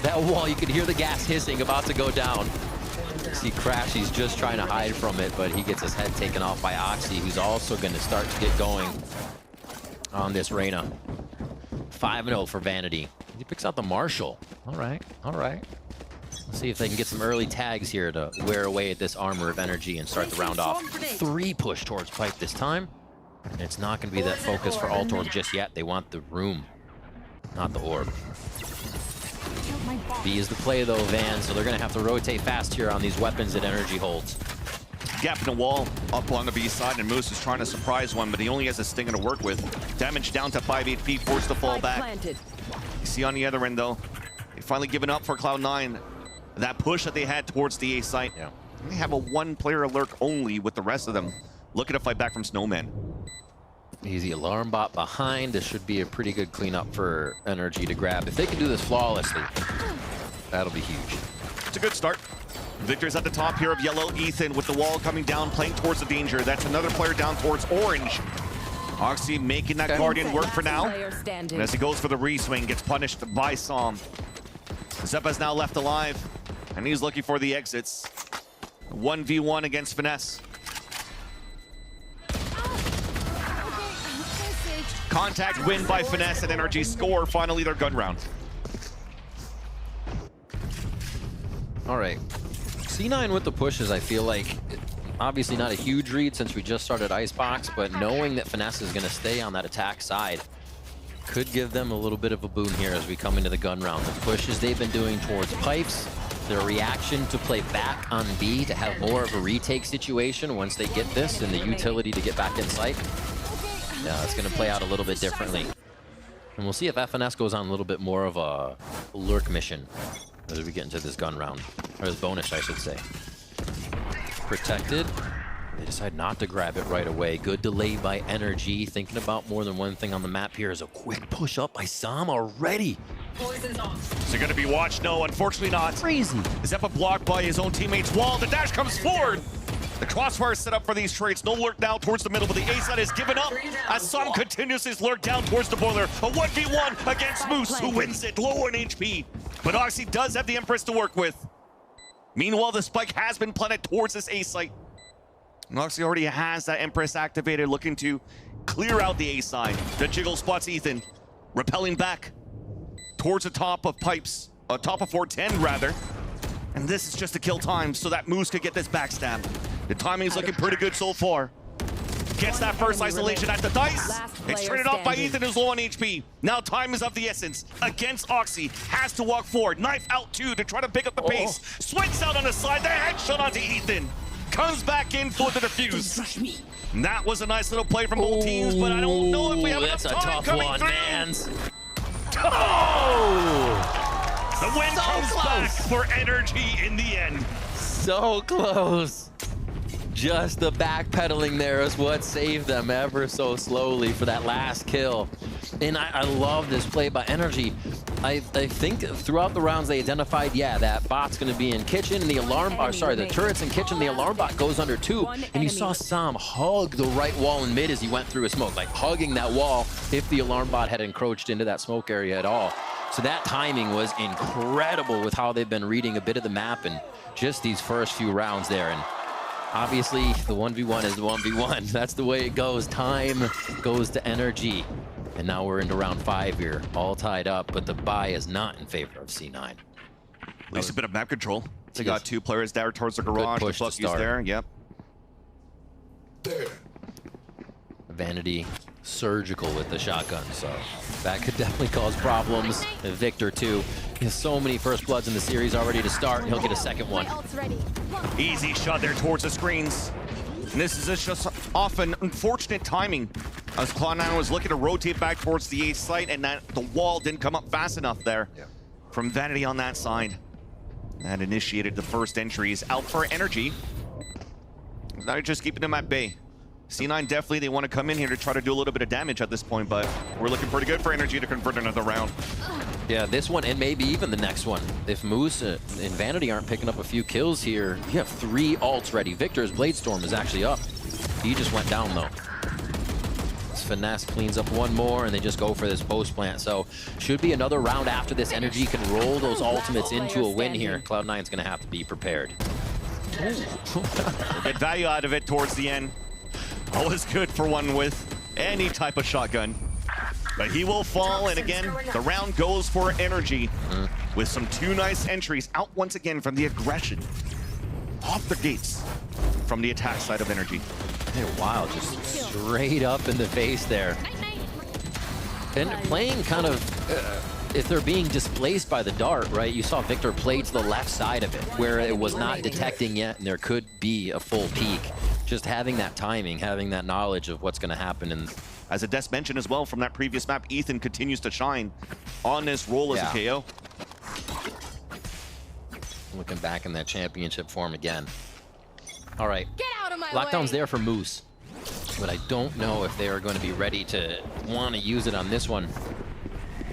that wall, you can hear the gas hissing about to go down. See Crash, he's just trying to hide from it, but he gets his head taken off by Oxy, who's also going to start to get going on this Reyna. 5-0 for Vanity. He picks out the Marshall. All right, all right. Let's see if they can get some early tags here to wear away at this armor of NRG and start the round off. 3 push towards pipe this time. And it's not going to be that focus for alt orb just yet. They want the room, not the orb. B is the play though, Van, so they're going to have to rotate fast here on these weapons that NRG holds. Gap in the wall up on the B side, and Moose is trying to surprise one, but he only has a stinger to work with. Damage down to 5 HP, forced to fall back. You see on the other end though, they finally given up for Cloud9. That push that they had towards the A site. Yeah. They have a 1-player lurk only with the rest of them looking to fight back from Snowman. Easy alarm bot behind. This should be a pretty good cleanup for NRG to grab. If they can do this flawlessly, that'll be huge. It's a good start. Victor's at the top here of yellow. Ethan with the wall coming down, playing towards the danger. That's another player down towards orange. Oxy making that Guardian work for now. Player standing. And as he goes for the re-swing, gets punished by Som. Zeppa's now left alive, and he's looking for the exits. 1v1 against Finesse. Contact win by Finesse, and NRG score finally their gun round. All right. C9 with the pushes, I feel like, obviously not a huge read since we just started Icebox, but knowing that Finesse is going to stay on that attack side could give them a little bit of a boon here as we come into the gun round. The pushes they've been doing towards pipes, their reaction to play back on B to have more of a retake situation once they get this, and the utility to get back in sight. Yeah, it's going to play out a little bit differently. And we'll see if FNS goes on a little bit more of a lurk mission as we get into this gun round, or this bonus, I should say. Protected. They decide not to grab it right away. Good delay by NRG. Thinking about more than one thing on the map here is a quick push up by Sam already. Is it going to be watched? No, unfortunately not. Crazy. Zeppa blocked by his own teammate's wall. The dash comes forward. The crossfire is set up for these trades. No lurk now towards the middle, but the A side is given up as Sam continues his lurk down towards the boiler. A 1v1 against Moose, who wins it low on HP. But Oxy does have the Empress to work with. Meanwhile, the spike has been planted towards this A site. Oxy already has that Empress activated, looking to clear out the A side. The jiggle spots Ethan, repelling back towards the top of pipes, top of 410 rather. And this is just to kill time so that Moose could get this backstab. The timing is looking pretty good so far. Gets that first isolation at the dice. It's traded off by Ethan, who's low on HP. Now time is of the essence. Against Oxy, has to walk forward. Knife out too to try to pick up the pace. Swings out on the side, the headshot onto Ethan. Comes back in for the defuse. And that was a nice little play from both teams, but I don't know if we have enough time coming through. Mans. Oh! The win So comes close. back for NRG in the end. So close. Just the backpedaling there is what saved them ever so slowly for that last kill. And I love this play by NRG. I think throughout the rounds they identified, yeah, that bot's going to be in kitchen, and the the turret's in kitchen, the alarm bot goes under two, and you saw Sam hug the right wall in mid as he went through a smoke, like hugging that wall if the alarm bot had encroached into that smoke area at all. So that timing was incredible with how they've been reading a bit of the map and just these first few rounds there. And obviously, the 1v1 is the 1v1. That's the way it goes. Time goes to NRG. And now we're into round 5 here, all tied up, but the buy is not in favor of C9. At least a bit of map control. They got two players there towards the garage. The fuck is there, yep. There. Vanity surgical with the shotgun, so that could definitely cause problems. And Victor, too. He has so many first bloods in the series already to start, and he'll get a second one. Easy shot there towards the screens. And this is just often unfortunate timing as Cloud9 was looking to rotate back towards the A site, and that the wall didn't come up fast enough there from Vanity on that side. That initiated the first entries out for NRG. Now just keeping them at bay. C9 definitely, they want to come in here to try to do a little bit of damage at this point, but we're looking pretty good for NRG to convert another round. Yeah, this one and maybe even the next one. If Moose and Vanity aren't picking up a few kills here, you have 3 ults ready. Victor's Bladestorm is actually up. He just went down though. Finesse cleans up one more and they just go for this post plant. So should be another round after this. NRG can roll those ultimates into a win here. Cloud9's gonna have to be prepared. We'll get value out of it towards the end. Always good for one with any type of shotgun. But he will fall, and again, the round goes for NRG with some 2 nice entries out once again from the aggression. Off the gates from the attack side of NRG. Hey, wow, just straight up in the face there. And playing kind of, if they're being displaced by the dart, right? You saw Victor play to the left side of it, where it was not detecting yet, and there could be a full peak. Just having that timing, having that knowledge of what's going to happen. And as Ades mentioned as well from that previous map, Ethan continues to shine on this role as a KO. Looking back in that championship form again. All right, Get out of my lockdown's way. there for Moose, but I don't know if they are going to be ready to want to use it on this one.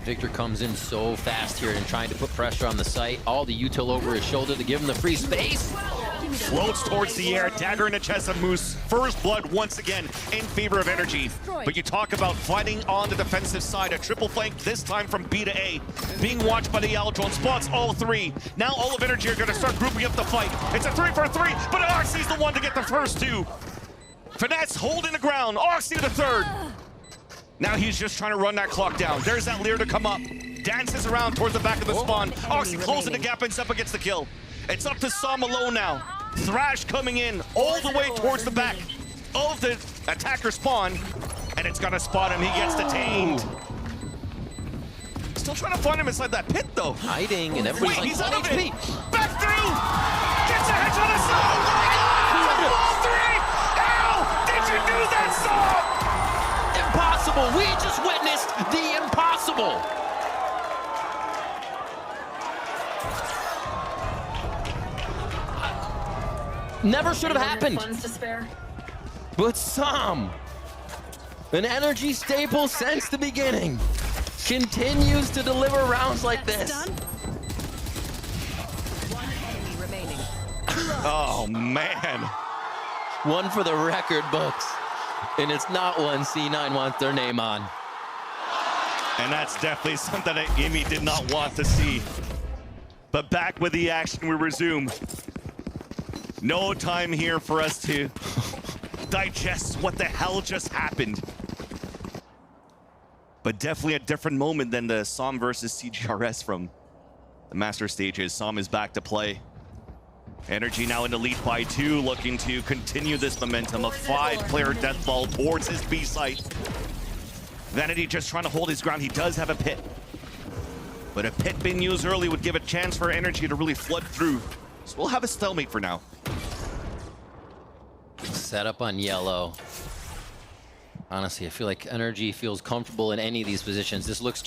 Victor comes in so fast here and trying to put pressure on the site. All the util over his shoulder to give him the free space. floats towards the air, dagger in the chest of Moose. First blood once again in favor of NRG. But you talk about fighting on the defensive side, a triple flank this time from B to A, being watched by the Aldron, spots all three. Now all of NRG are going to start grouping up the fight. It's a 3-for-3, but Oxy's the one to get the first two. Finesse holding the ground, Oxy the third. Now he's just trying to run that clock down. There's that Lear to come up. Dances around towards the back of the spawn. Oxy closing the gap and Zepa gets the kill. It's up to Sam alone now. Thrash coming in all the way towards the back of the attacker spawn. And it's gonna spot him, he gets detained. Still trying to find him inside that pit though. Hiding and everybody's Wait, he's like, out of HP. it. Back through. Gets a headshot on Sam. All three. How did you do that, Sam? Impossible. We just witnessed the impossible. Never should have happened. Funds to spare? But Sam, an energy staple since the beginning, continues to deliver rounds like this. Done? One enemy remaining. Oh man. One for the record books. And it's not one C9 wants their name on. And that's definitely something that Imi did not want to see. But back with the action, we resume. No time here for us to digest what the hell just happened. But definitely a different moment than the Som versus CGRS from the master stages. Som is back to play. NRG now in the lead by 2, looking to continue this momentum. A 5-player deathball towards his B site. Vanity just trying to hold his ground. He does have a pit. But a pit being used early would give a chance for NRG to really flood through. So we'll have a stalemate for now. Set up on yellow. Honestly, I feel like NRG feels comfortable in any of these positions. This looks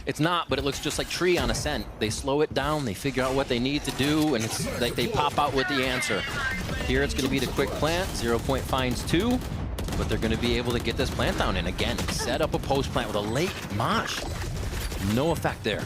it's not, but it looks just like Tree on Ascent. They slow it down, they figure out what they need to do, and it's like they pop out with the answer. Here it's gonna be the quick plant, 0 point finds 2, but they're gonna be able to get this plant down. And again, set up a post plant with a late mosh. No effect there.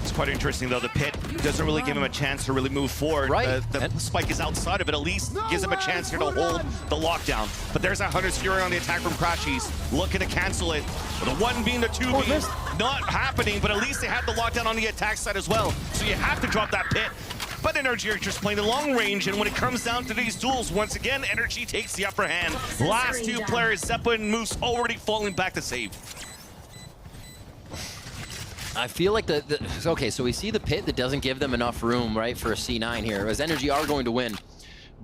It's quite interesting though, the pit doesn't really give him a chance to really move forward. Right. The spike is outside of it, at least gives him a chance here to hold the lockdown. But there's that Hunter's Fury on the attack from Crashies, looking to cancel it. The 1 being the 2 being not happening, but at least they have the lockdown on the attack side as well. So you have to drop that pit. But NRG are just playing the long range, and when it comes down to these duels, once again, NRG takes the upper hand. Last 2 players, Zepa and Moose, already falling back to save. I feel like okay, so we see the pit that doesn't give them enough room, right, for a C9 here, as NRG are going to win.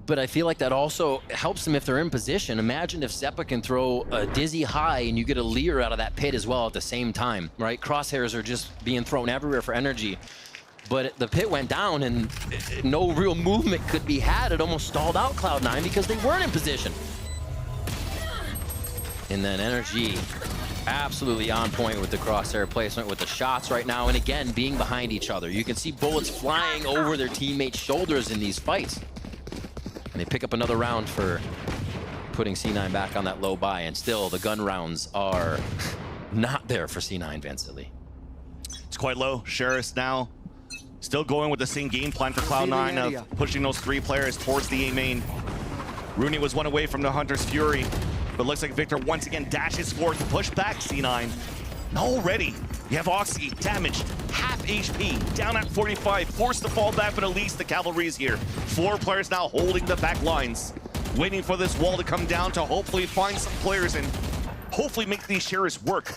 But I feel like that also helps them if they're in position. Imagine if Zepa can throw a dizzy high and you get a Lear out of that pit as well at the same time, right? Crosshairs are just being thrown everywhere for NRG. But the pit went down and no real movement could be had. It almost stalled out Cloud9 because they weren't in position. And then NRG absolutely on point with the crosshair placement with the shots right now, and again being behind each other. You can see bullets flying over their teammates' shoulders in these fights. And they pick up another round for putting C9 back on that low buy, and still the gun rounds are not there for C9 Vansilli. It's quite low. Sheriff's now still going with the same game plan for Cloud9 of pushing those 3 players towards the A main. Rooney was 1 away from the Hunter's Fury. But looks like Victor once again dashes forward to push back C9. Already, you have Oxy damaged, half HP, down at 45, forced to fall back, but at least the cavalry is here. 4 players now holding the back lines, waiting for this wall to come down to hopefully find some players and hopefully make these shares work.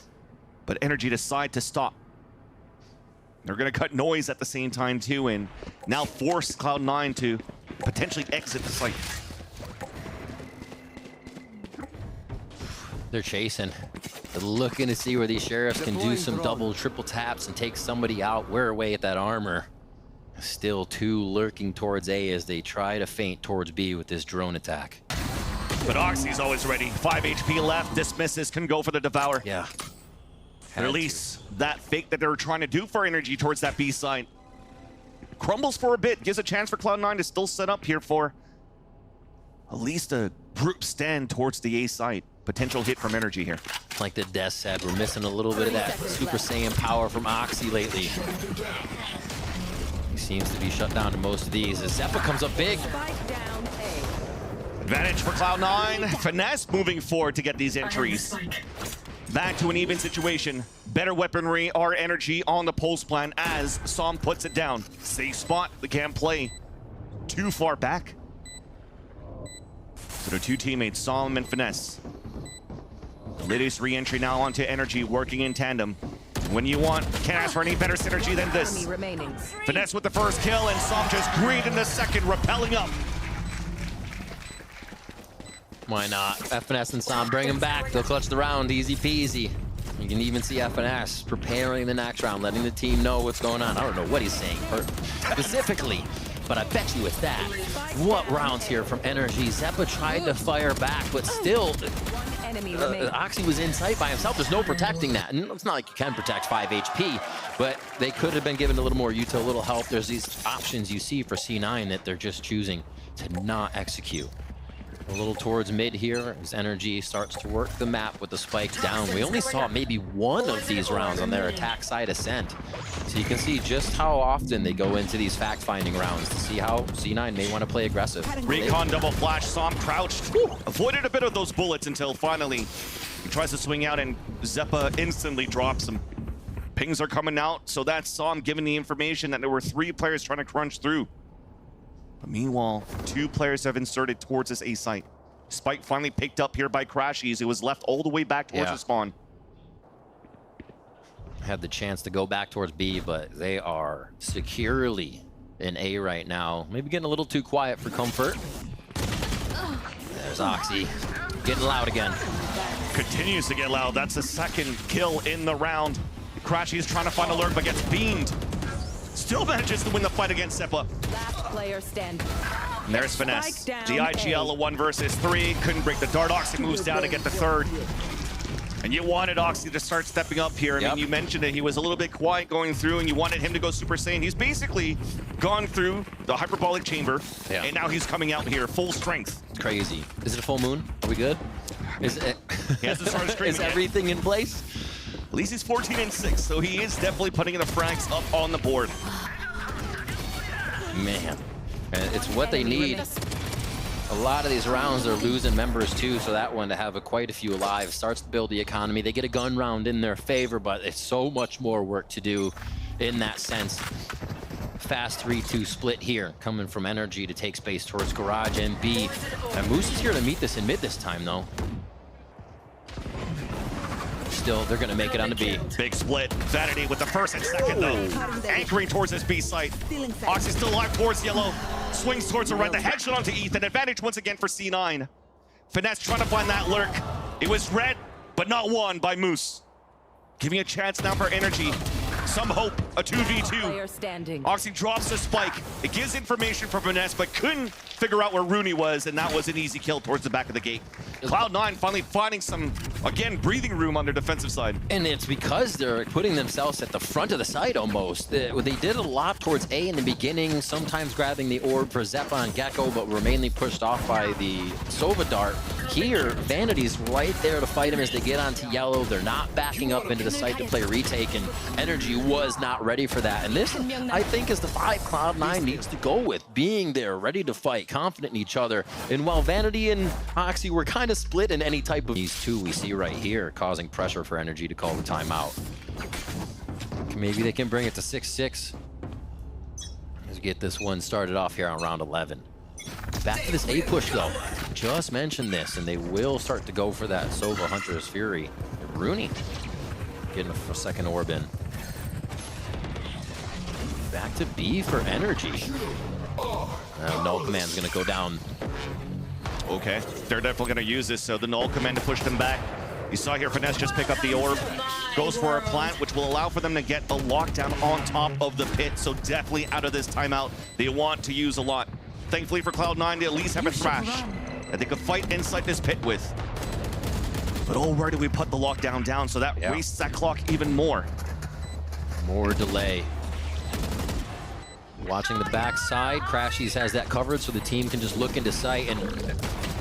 But NRG decide to stop. They're gonna cut noise at the same time too, and now force Cloud9 to potentially exit the site. They're chasing. They're looking to see where these sheriffs can do some double, triple taps and take somebody out, wear away at that armor. Still 2 lurking towards A as they try to feint towards B with this drone attack. But Oxy's always ready. 5 HP left. Dismisses can go for the Devour. Yeah. Release that fake that they were trying to do for NRG towards that B side. Crumbles for a bit. Gives a chance for Cloud9 to still set up here for at least a group stand towards the A site. Potential hit from NRG here. Like the Death said, we're missing a little bit of that Super Saiyan power from Oxy lately. He seems to be shut down in most of these. As Zepa comes up big. Spike down Advantage for Cloud9. Finesse moving forward to get these entries. Back to an even situation. Better weaponry, our NRG on the pulse plan as Som puts it down. Safe spot, they can't play too far back. So their two teammates, Som and Finesse. The latest re-entry now onto NRG, working in tandem. When you want, can't ask for any better synergy than this. Finesse with the first kill, and Som just greened in the second, rappelling up. Why not? FNS and Som, bring him back. They'll clutch the round, easy peasy. You can even see FNS preparing the next round, letting the team know what's going on. I don't know what he's saying specifically, but I bet you with that. What rounds here from NRG? Zeppa tried to fire back, but still, Oxy was in sight by himself. There's no protecting that. And it's not like you can protect 5 HP, but they could have been given a little more util, a little help. There's these options you see for C9 that they're just choosing to not execute. A little towards mid here as NRG starts to work the map with the spikes down. We only saw maybe one of these rounds on their attack side ascent. So you can see just how often they go into these fact-finding rounds to see how C9 may want to play aggressive. Recon double flash, Som crouched. Avoided a bit of those bullets until finally he tries to swing out and Zeppa instantly drops him. Pings are coming out, so that's Som giving the information that there were 3 players trying to crunch through. But meanwhile, 2 players have inserted towards this A site. Spike finally picked up here by Crashies. It was left all the way back towards the spawn. Had the chance to go back towards B, but they are securely in A right now. Maybe getting a little too quiet for comfort. There's Oxy, getting loud again. Continues to get loud. That's the second kill in the round. Crashies trying to find a lurk, but gets beamed. Still manages to win the fight against Zeppa. Last player standing. And there's Finesse. The IGL, a 1 versus 3. Couldn't break the dart. Oxy moves down to get the third. And you wanted Oxy to start stepping up here. I mean, you mentioned it. He was a little bit quiet going through, and you wanted him to go Super Saiyan. He's basically gone through the hyperbolic chamber, and now he's coming out here full strength. It's crazy. Is it a full moon? Are we good? Is it? He has to start screaming. Is everything in place? At least he's 14 and 6, so he is definitely putting the frags up on the board. Man, and it's what they need. A lot of these rounds, they're losing members too, so that one to have quite a few alive starts to build the economy. They get a gun round in their favor, but it's so much more work to do in that sense. Fast 3-2 split here, coming from NRG to take space towards Garage and B. And Moose is here to meet this in mid this time, though. Still, they're going to make it on the B. Big split. Vanity with the first and second, though. Anchoring towards this B site. Oxy still alive towards yellow. Swings towards the red. The headshot onto Ethan. Advantage once again for C9. Finesse trying to find that lurk. It was red, but not won by Moose. Giving a chance now for NRG. Some hope, a 2v2. Oxy drops the spike. It gives information for Finesse, but couldn't figure out where Rooney was, and that was an easy kill towards the back of the gate. Cloud9 finally finding some, again, breathing room on their defensive side. And it's because they're putting themselves at the front of the site almost. They did a lot towards A in the beginning, sometimes grabbing the orb for Zeppa and Gecko, but were mainly pushed off by the Sova dart. Here, Vanity's right there to fight him as they get onto yellow. They're not backing up into the site to play retake, and NRG was not ready for that. And this, I think, is the vibe Cloud9 needs to go with. Being there, ready to fight, confident in each other. And while Vanity and Oxy were kind of split in any type of these two we see right here, causing pressure for NRG to call the timeout. Maybe they can bring it to 6-6. Let's get this one started off here on round 11. Back to this A push though. Just mentioned this, and they will start to go for that Sova Hunter's Fury. Rooney getting a second orb in. Back to B for NRG. Null Command's gonna go down. Okay, they're definitely gonna use this, so the Null Command to push them back. You saw here Finesse just pick up the orb. Goes for a plant, which will allow for them to get a lockdown on top of the pit, so definitely out of this timeout, they want to use a lot. Thankfully for Cloud9, they at least have a Thrash that they could fight inside this pit with. But oh, where do we put the lockdown down? So that wastes that clock even more. More delay. Watching the backside, Crashies has that covered so the team can just look into sight, and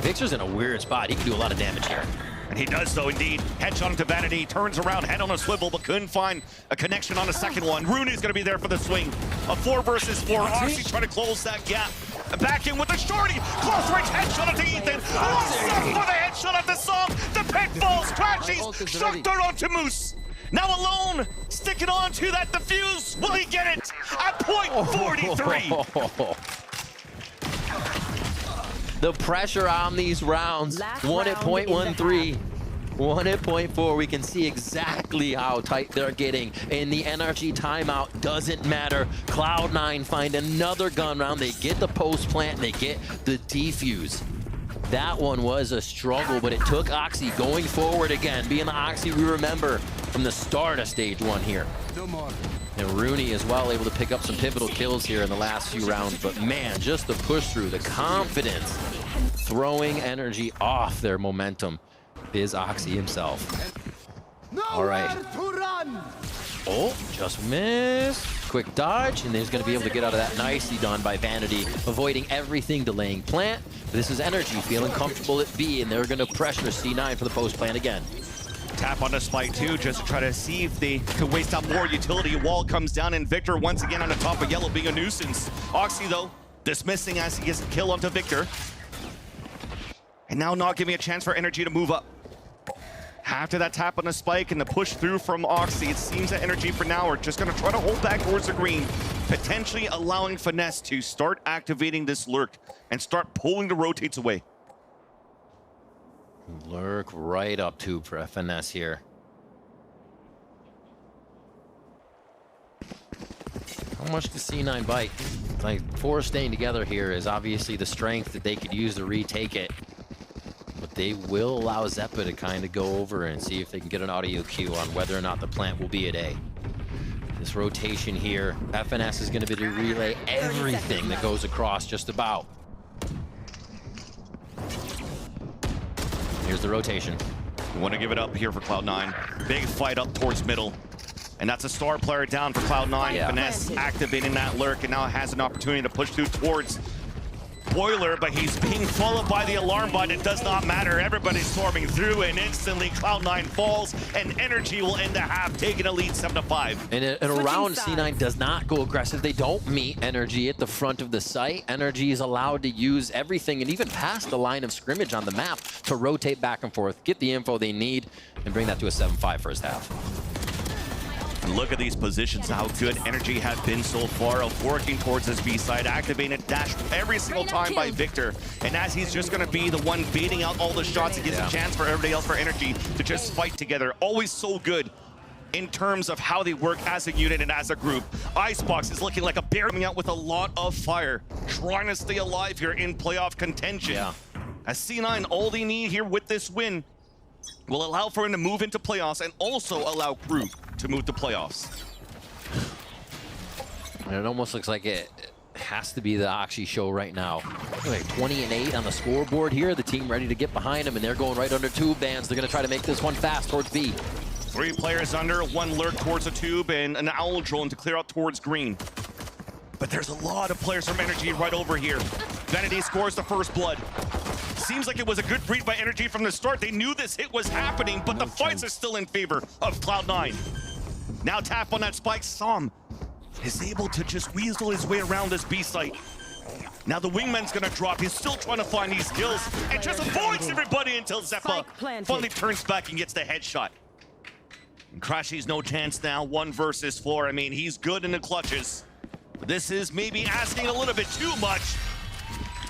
Victor's in a weird spot. He can do a lot of damage here. And he does so indeed. Headshot into Vanity, turns around, head on a swivel, but couldn't find a connection on the second one. Rooney's gonna be there for the swing. A 4 versus 4. Oxy trying to close that gap. Back in with the shorty. Close range headshot into Ethan. Up for the headshot at the song. The pick falls, crashes, struck dirt onto Moose. Now alone, sticking on to that defuse. Will he get it? At point 43. The pressure on these rounds. One at point 1-3. One at point 4. We can see exactly how tight they're getting. And the NRG timeout doesn't matter. Cloud9 find another gun round. They get the post plant. They get the defuse. That one was a struggle, but it took Oxy going forward again, being the Oxy we remember from the start of stage 1 here. No more. And Rooney as well, able to pick up some pivotal kills here in the last few rounds. But man, just the push through, the confidence, throwing energy off their momentum is Oxy himself. All right. Oh, just missed. Quick dodge, and he's going to be able to get out of that. Nicely done by Vanity, avoiding everything, delaying plant. This is NRG feeling comfortable at B, and they're going to pressure C9 for the post plant again. Tap on the spike too, just to try to see if they could waste out more utility. Wall comes down, and Victor once again on the top of yellow, being a nuisance. Oxy though, dismissing as he gets a kill onto Victor. And now not giving a chance for NRG to move up. After that tap on the spike and the push through from Oxy, it seems that NRG for now are just going to try to hold back towards the green, potentially allowing Finesse to start activating this lurk and start pulling the rotates away. Lurk right up to for Finesse here. How much does C9 bite? Like, 4 staying together here is obviously the strength that they could use to retake it. But they will allow Zeppa to kind of go over and see if they can get an audio cue on whether or not the plant will be at A. This rotation here, FNS is going to be to relay everything that goes across just about. Here's the rotation. We want to give it up here for Cloud9. Big fight up towards middle. And that's a star player down for Cloud9. Yeah. Finesse activating that lurk and now has an opportunity to push through towards Boiler, but he's being followed by the alarm bot. It does not matter. Everybody's storming through, and instantly Cloud9 falls, and NRG will end the half, taking a lead 7-5. And in a round, C9 does not go aggressive. They don't meet NRG at the front of the site. NRG is allowed to use everything and even past the line of scrimmage on the map to rotate back and forth, get the info they need, and bring that to a 7-5 first half. And look at these positions, how good NRG have been so far of working towards this B side, activated dash every single time by Victor. And as he's just going to be the one baiting out all the shots, it gives a chance for everybody else for NRG to just fight together. Always so good in terms of how they work as a unit and as a group. Icebox is looking like a bear coming out with a lot of fire, trying to stay alive here in playoff contention. As C9, all they need here with this win will allow for him to move into playoffs and also allow Crew to move to playoffs. And it almost looks like it has to be the Oxy show right now. Like 20-8 on the scoreboard here. The team ready to get behind them, and they're going right under tube bands. They're going to try to make this one fast towards B. 3 players under, 1 lurk towards the tube, and an owl drone to clear out towards green. But there's a lot of players from NRG right over here. Vanity scores the first blood. Seems like it was a good read by NRG from the start. They knew this hit was happening, but the fights are still in favor of Cloud9. Now tap on that spike. Som is able to just weasel his way around this B site. Now the wingman's gonna drop. He's still trying to find these kills and just avoids everybody until Zeppa finally turns back and gets the headshot. And Crashy's no chance now, 1 versus 4. I mean, he's good in the clutches. But this is maybe asking a little bit too much,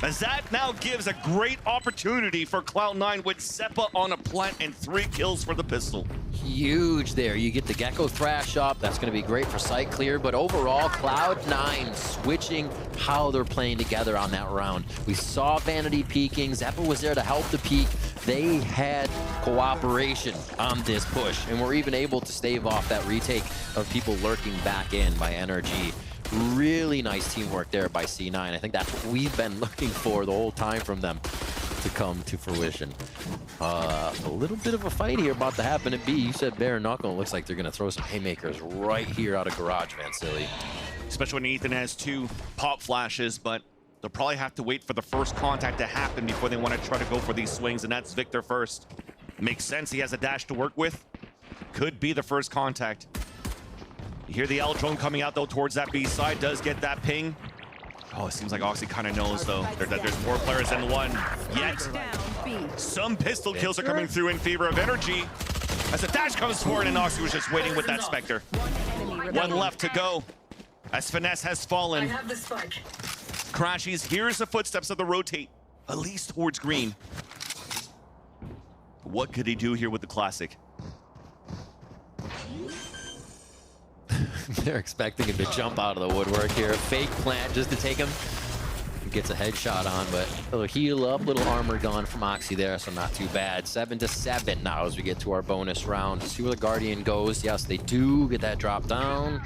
as that now gives a great opportunity for Cloud9 with Zeppa on a plant and 3 kills for the pistol. Huge there. You get the Gecko Thrash up. That's going to be great for site clear. But overall, Cloud9 switching how they're playing together on that round. We saw Vanity peeking. Zeppa was there to help the peak. They had cooperation on this push, and were even able to stave off that retake of people lurking back in by NRG. Really nice teamwork there by C9. I think that's what we've been looking for the whole time from them to come to fruition. A little bit of a fight here about to happen at B. You said bare knuckle. It looks like they're going to throw some haymakers right here out of garage, Vansili. Especially when Ethan has 2 pop flashes, but they'll probably have to wait for the first contact to happen before they want to try to go for these swings, and that's Victor first. Makes sense, he has a dash to work with. Could be the first contact. You hear the L drone coming out though towards that B side, does get that ping. Oh, it seems like Oxy kind of knows though that there's more players than one. Yet, some pistol kills are coming through in favor of NRG. As the dash comes forward and Oxy was just waiting with that Spectre. One left to go. As Finesse has fallen. Crashies hears the footsteps of the rotate, at least towards green. What could he do here with the classic? They're expecting him to jump out of the woodwork here. Fake plant just to take him. He gets a headshot on, but a little heal up, little armor gone from Oxy there, so not too bad. 7-7 now as we get to our bonus round. See where the Guardian goes. Yes, they do get that drop down.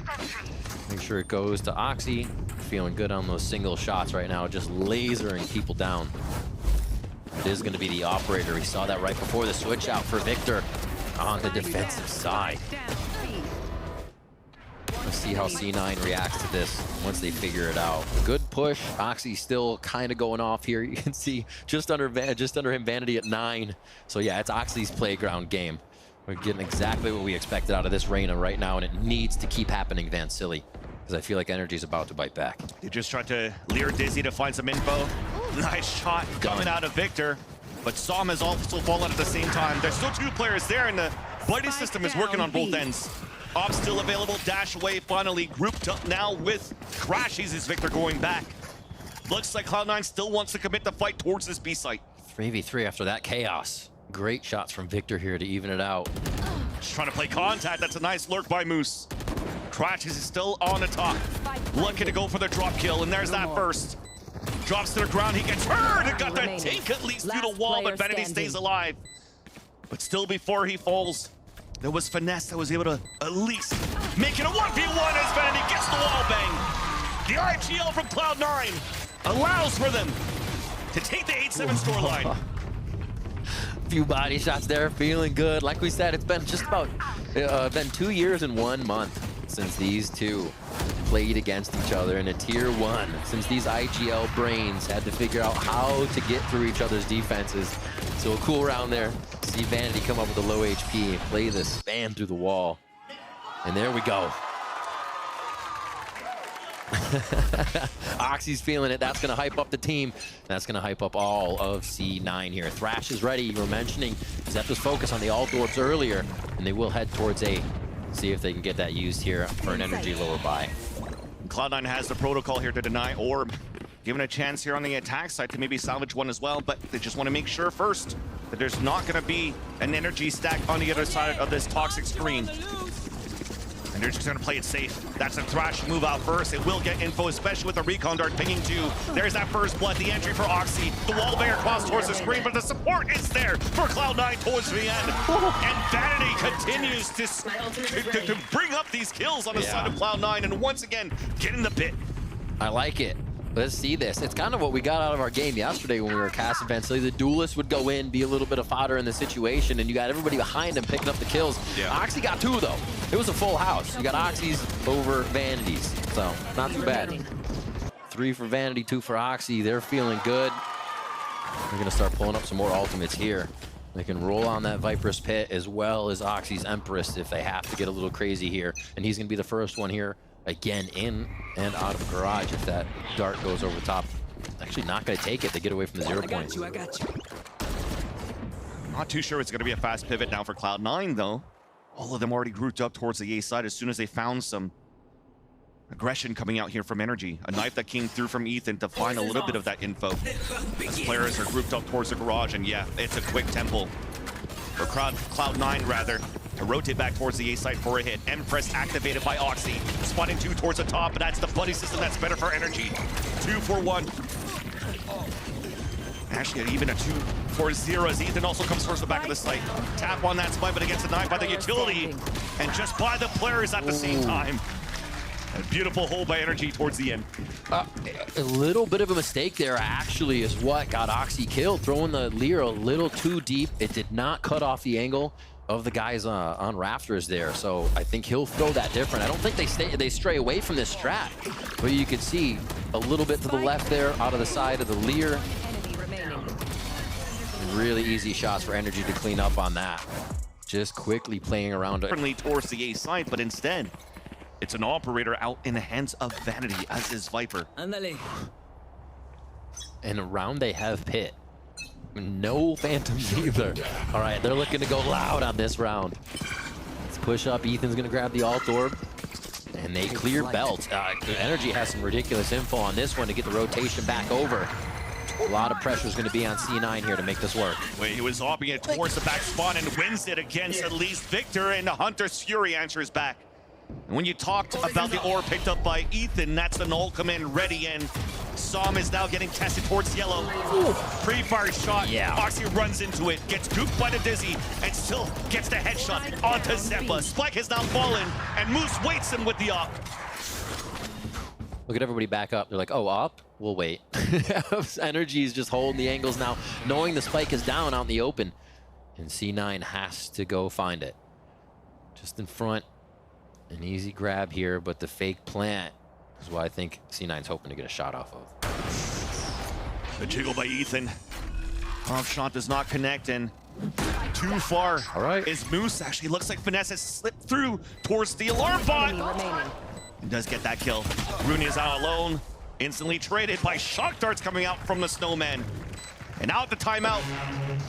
Make sure it goes to Oxy. Feeling good on those single shots right now, just lasering people down. It is going to be the operator. We saw that right before the switch out for Victor on the defensive side. Let's see how C9 reacts to this once they figure it out. Good push. Oxy's still kind of going off here. You can see just under him Vanity at 9. So yeah, it's Oxy's playground game. We're getting exactly what we expected out of this Reyna right now, and it needs to keep happening, Van Silly, because I feel like NRG's about to bite back. They just tried to leer Dizzy to find some info. Nice shot coming out of Victor, but Som has also fallen at the same time. There's still 2 players there, and the biting system is working on both ends. Op still available, dash away, finally grouped up now with Crashies as Victor going back. Looks like Cloud9 still wants to commit the fight towards this B site. 3v3 after that chaos. Great shots from Victor here to even it out. Just trying to play contact, that's a nice lurk by Moose. Crashies is still on the top, looking to go for the drop kill, and there's that first. Drops to the ground, he gets hurt, and got the tank at least through the wall, but Vanity stays alive. But still before he falls, there was Finesse that was able to at least make it a 1v1 as Vanity gets the wall bang. The IGL from Cloud9 allows for them to take the 8-7 scoreline. Few body shots there, feeling good. Like we said, it's been just about been 2 years and 1 month since these two played against each other in a tier 1. Since these IGL brains had to figure out how to get through each other's defenses. So a cool round there. See Vanity come up with a low HP and play the spam through the wall. And there we go. Oxy's feeling it. That's going to hype up the team. That's going to hype up all of C9 here. Thrash is ready. You were mentioning Zep's focus on the alt orbs earlier, and they will head towards A. See if they can get that used here for an energy lower buy. Cloud9 has the protocol here to deny orb. Given a chance here on the attack side to maybe salvage one as well, but they just want to make sure first that there's not going to be an energy stack on the other side of this toxic screen. And they're just going to play it safe. That's a Thrash move out first. It will get info, especially with the recon dart pinging too. There's that first blood, the entry for Oxy. The wall banger across towards the screen, but the support is there for Cloud9 towards the end. And Vanity continues to bring up these kills on the side of Cloud9, and once again, get in the pit. I like it. Let's see this. It's kind of what we got out of our game yesterday when we were casting Van Silly. The duelist would go in, be a little bit of fodder in the situation, and you got everybody behind him picking up the kills. Yeah. Oxy got 2 though. It was a full house. You got Oxy's over Vanity's, so not too bad. 3 for Vanity, 2 for Oxy. They're feeling good. They're gonna start pulling up some more ultimates here. They can roll on that Viper's Pit as well as Oxy's Empress if they have to get a little crazy here. And he's gonna be the first one here. Again, in and out of garage if that dart goes over the top. Actually not going to take it. They get away from the 0 points. I got you. Not too sure it's going to be a fast pivot now for Cloud9, though. All of them already grouped up towards the A side as soon as they found some aggression coming out here from NRG. A knife that came through from Ethan to find a little bit of that info. As players are grouped up towards the garage, and yeah, it's a quick tempo. Or Cloud9, rather. To rotate back towards the A side for a hit. Empress activated by Oxy. Spotting 2 towards the top, but that's the buddy system that's better for NRG. 2 for 1. Actually, even a 2 for 0 as Ethan also comes towards the back of the site. Tap on that spike, but it gets denied by the utility. And just by the players at the same time. A beautiful hole by NRG towards the end. A little bit of a mistake there actually is what got Oxy killed. Throwing the Lear a little too deep. It did not cut off the angle of the guys on rafters there, so I think he'll throw that different. I don't think they stray away from this strat, but you can see a little bit to the left there, out of the side of the Lear. Really easy shots for Energy to clean up on that. Just quickly playing around it. Friendly towards the A side, but instead, it's an operator out in the hands of Vanity, as is Viper. And around they have Pit. No Phantoms either. All right, they're looking to go loud on this round. Let's push up. Ethan's gonna grab the alt orb. And they clear belt. Energy has some ridiculous info on this one to get the rotation back over. A lot of pressure is going to be on C9 here to make this work. Wait, he was opping it towards the back spot and wins it against at least Victor, and the Hunter's Fury answers back. And when you talked about the ore picked up by Ethan, that's an ult come in ready, and Som is now getting tested towards yellow. Pre-fire shot, Yeah. Oxy runs into it, gets gooped by the Dizzy, and still gets the headshot onto Zeppa. Spike has now fallen, and Moose waits him with the op. Look at everybody back up. They're like, oh, up? We'll wait. Energy is just holding the angles now, knowing the spike is down out in the open. And C9 has to go find it. Just in front. An easy grab here, but the fake plant is what I think C9's hoping to get a shot off of. The jiggle by Ethan. Off shot does not connect, and too far. All right. Is Moose. Actually looks like Finesse has slipped through towards the alarm bot. And does get that kill. Rooney is out alone. Instantly traded by shock darts coming out from the Snowman. And out the timeout.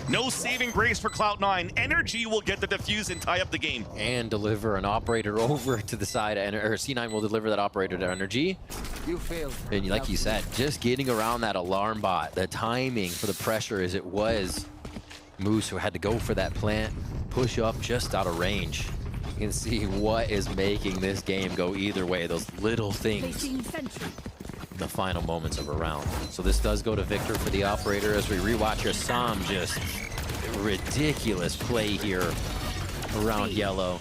No saving grace for Cloud9. Energy will get the defuse and tie up the game. And deliver an operator over to the side, or C9 will deliver that operator to Energy. You failed. And like you said, just getting around that alarm bot, the timing for the pressure as it was Moose who had to go for that plant, push up just out of range. You can see what is making this game go either way, those little things in the final moments of a round. So this does go to Victor for the operator as we rewatch here. Som just ridiculous play here around yellow.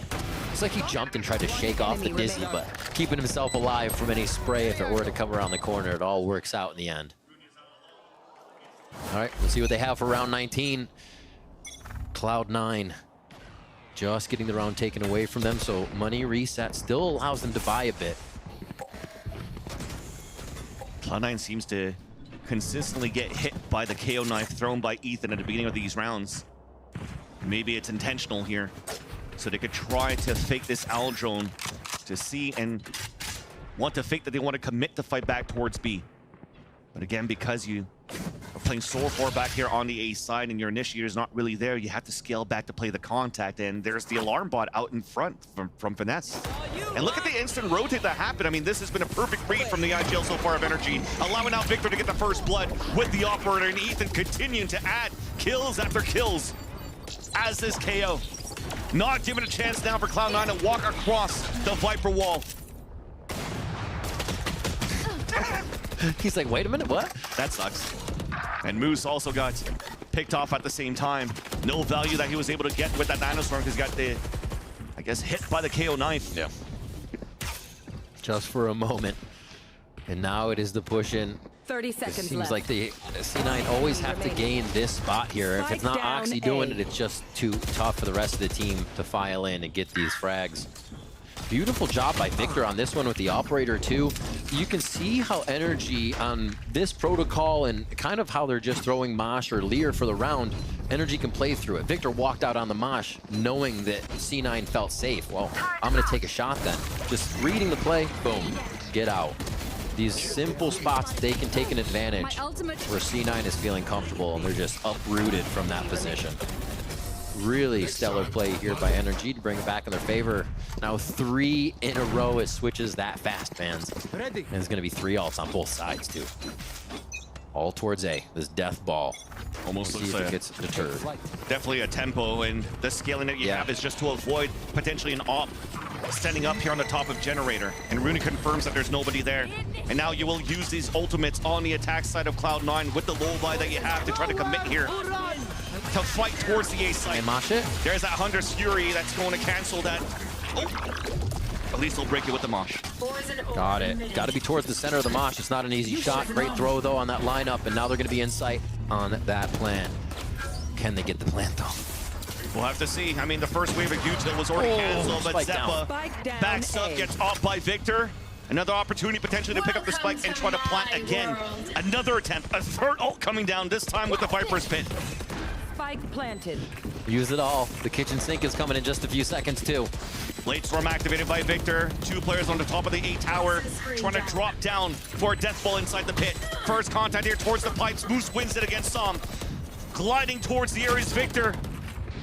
It's like he jumped and tried to shake off the Dizzy, but keeping himself alive from any spray if it were to come around the corner. It all works out in the end. All right, let's see what they have for round 19. Cloud9 just getting the round taken away from them, so money reset still allows them to buy a bit. Cloud9 seems to consistently get hit by the KO knife thrown by Ethan at the beginning of these rounds. Maybe it's intentional here, so they could try to fake this owl drone to see and want to fake that they want to commit to fight back towards B. But again, because you are playing Soul 4 back here on the A side and your initiator is not really there, you have to scale back to play the contact, and there's the alarm bot out in front from Finesse. And look at the instant rotate that happened. I mean, this has been a perfect read from the IGL so far of Energy, allowing out Victor to get the first blood with the operator, and Ethan continuing to add kills after kills as this KO. Not given a chance now for Cloud9 to walk across the Viper wall. He's like, wait a minute, what? That sucks. And Moose also got picked off at the same time. No value that he was able to get with that Nanostorm because he got the, I guess, hit by the KO knife. Yeah. Just for a moment. And now it is the push in. 30 It seconds seems left. like the C9 always have to gain this spot here. If it's not Spike down Oxy doing A. it, it's just too tough for the rest of the team to file in and get these frags. Beautiful job by Victor on this one with the operator too. You can see how Energy on this protocol and kind of how they're just throwing Mosh or Lear for the round, Energy can play through it. Victor walked out on the Mosh knowing that C9 felt safe. Well, I'm gonna take a shot then. Just reading the play, boom, get out. These simple spots, they can take an advantage where C9 is feeling comfortable and they're just uprooted from that position. Really stellar play here by Energy to bring it back in their favor. Now 3 in a row, it switches that fast, fans. And it's gonna be 3 ults on both sides too. All towards A, this death ball. Almost See looks if it like gets deterred. definitely a tempo, and the scaling that you have is just to avoid potentially an op standing up here on the top of Generator. And Rooney confirms that there's nobody there. And now you will use these ultimates on the attack side of Cloud9 with the low buy that you have to try to commit here to fight towards the A side. And Mosh it. There's that Hunter's Fury that's going to cancel that. Oh! At least he'll break it with the Mosh. Got it. Got to be towards the center of the Mosh. It's not an easy shot. Great throw though on that lineup, and now they're going to be in sight on that plant. Can they get the plant though? We'll have to see. I mean, the first wave of util was already canceled, but spike Zeppa down. backs up, gets off by Victor. Another opportunity potentially to pick up the spike and try to plant again. Another attempt, a third ult coming down, this time with the Viper's Pit. Spike planted. Use it all. The kitchen sink is coming in just a few seconds too. Late storm activated by Victor. 2 players on the top of the A tower, trying to drop down for a death ball inside the pit. First contact here towards the pipes. Moose wins it against Som. Gliding towards the areas Victor.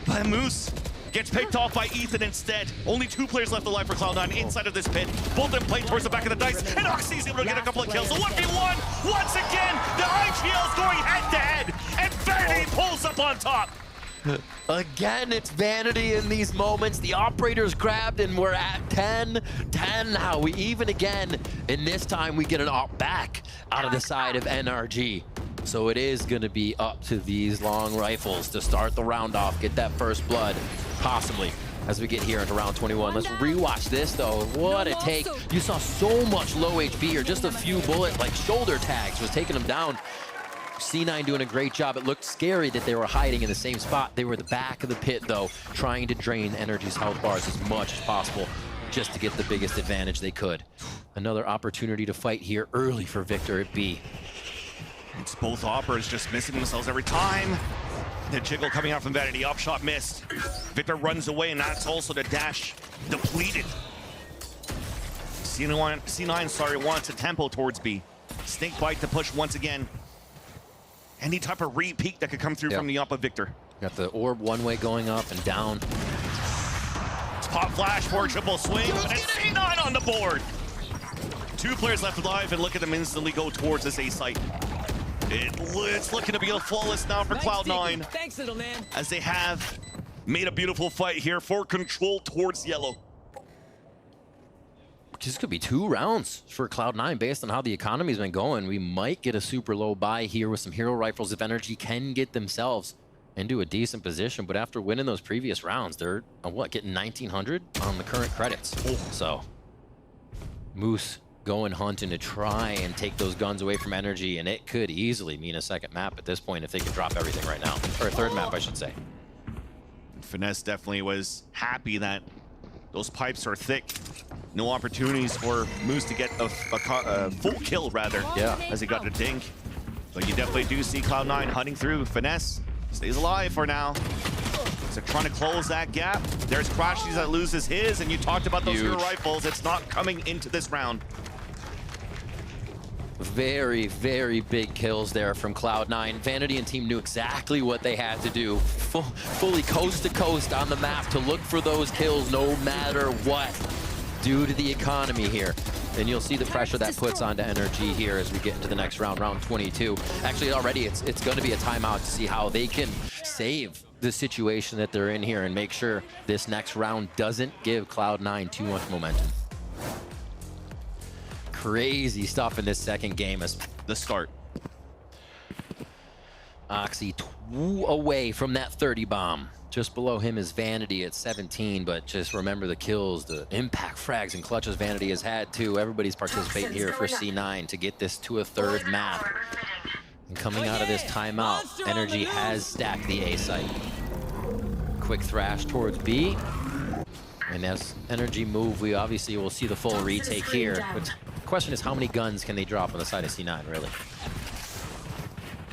But Moose gets picked off by Ethan instead. Only 2 players left alive for Cloud9 inside of this pit. Both of them playing towards the back of the dice. And Oxy's able to get a couple of kills. So 1v1. Once again, the IGL is going head to head. And Vanity pulls up on top. Again, it's Vanity in these moments. The operator's grabbed and we're at 10 now. We even again, and this time we get an op back out of the side of NRG. So it is gonna be up to these long rifles to start the round off, get that first blood, possibly, as we get here into round 21. Let's rewatch this though. What a take. You saw so much low HP or just a few bullet, like shoulder tags was taking them down. C9 doing a great job. It looked scary that they were hiding in the same spot. They were at the back of the pit though, trying to drain NRG's health bars as much as possible just to get the biggest advantage they could. Another opportunity to fight here early for Victor at B. It's both operas just missing themselves every time. The jiggle coming out from Vanity, upshot missed. Victor runs away, and that's also the dash depleted. C9 wants a tempo towards B. Snake bite to push once again. Any type of re-peek that could come through from the up of Victor. Got the orb one way going up and down. Pop flash for a triple swing, and C9 on the board. 2 players left alive, and look at them instantly go towards this A site. It's looking to be a flawless now for Cloud9. Thanks, little man. As they have made a beautiful fight here for control towards yellow. This could be 2 rounds for Cloud9 based on how the economy's been going. We might get a super low buy here with some hero rifles if NRG can get themselves into a decent position. But after winning those previous rounds, they're, getting 1,900 on the current credits. So, Moose going hunting to try and take those guns away from NRG, and it could easily mean a second map at this point if they can drop everything right now. Or a third map, I should say. Finesse definitely was happy that those pipes are thick. No opportunities for Moose to get a full kill, rather, as he got the dink. But you definitely do see Cloud9 hunting through. Finesse stays alive for now. So trying to close that gap. There's Crashies that loses his, and you talked about those hero rifles. It's not coming into this round. Very, very big kills there from Cloud9. Vanity and team knew exactly what they had to do. Fully coast to coast on the map to look for those kills no matter what, due to the economy here. And you'll see the pressure that puts onto NRG here as we get into the next round, round 22. Actually, already it's going to be a timeout to see how they can save the situation that they're in here and make sure this next round doesn't give Cloud9 too much momentum. Crazy stuff in this second game as the start. Oxy away from that 30 bomb. Just below him is Vanity at 17, but just remember the kills, the impact frags and clutches Vanity has had too. Everybody's participating here for C9 to get this to a third map. And coming out of this timeout, NRG has stacked the A site. Quick thrash towards B. And as NRG move, we obviously will see the full retake here. But the question is, how many guns can they drop on the side of C9, really?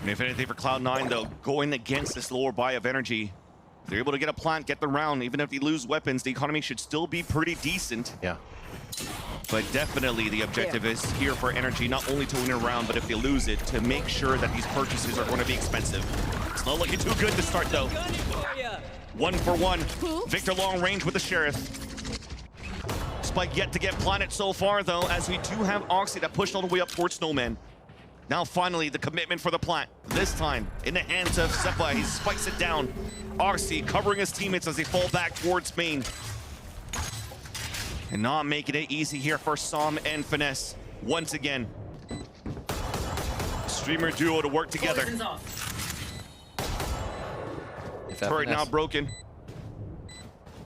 And if anything for Cloud9, though, going against this lower buy of energy, if they're able to get a plant, get the round, even if they lose weapons, the economy should still be pretty decent. Yeah. But definitely the objective is here for energy, not only to win a round, but if they lose it, to make sure that these purchases are going to be expensive. It's not looking too good to start, though. 1 for 1. Victor long range with the Sheriff. Spike yet to get planted so far, though, as we do have Oxy that pushed all the way up towards Snowman. Now, finally, the commitment for the plant. This time, in the hands of Seppa, he spikes it down. Oxy covering his teammates as they fall back towards main. And not making it easy here for Som and Finesse. Once again. Streamer duo to work together. Turret now broken. I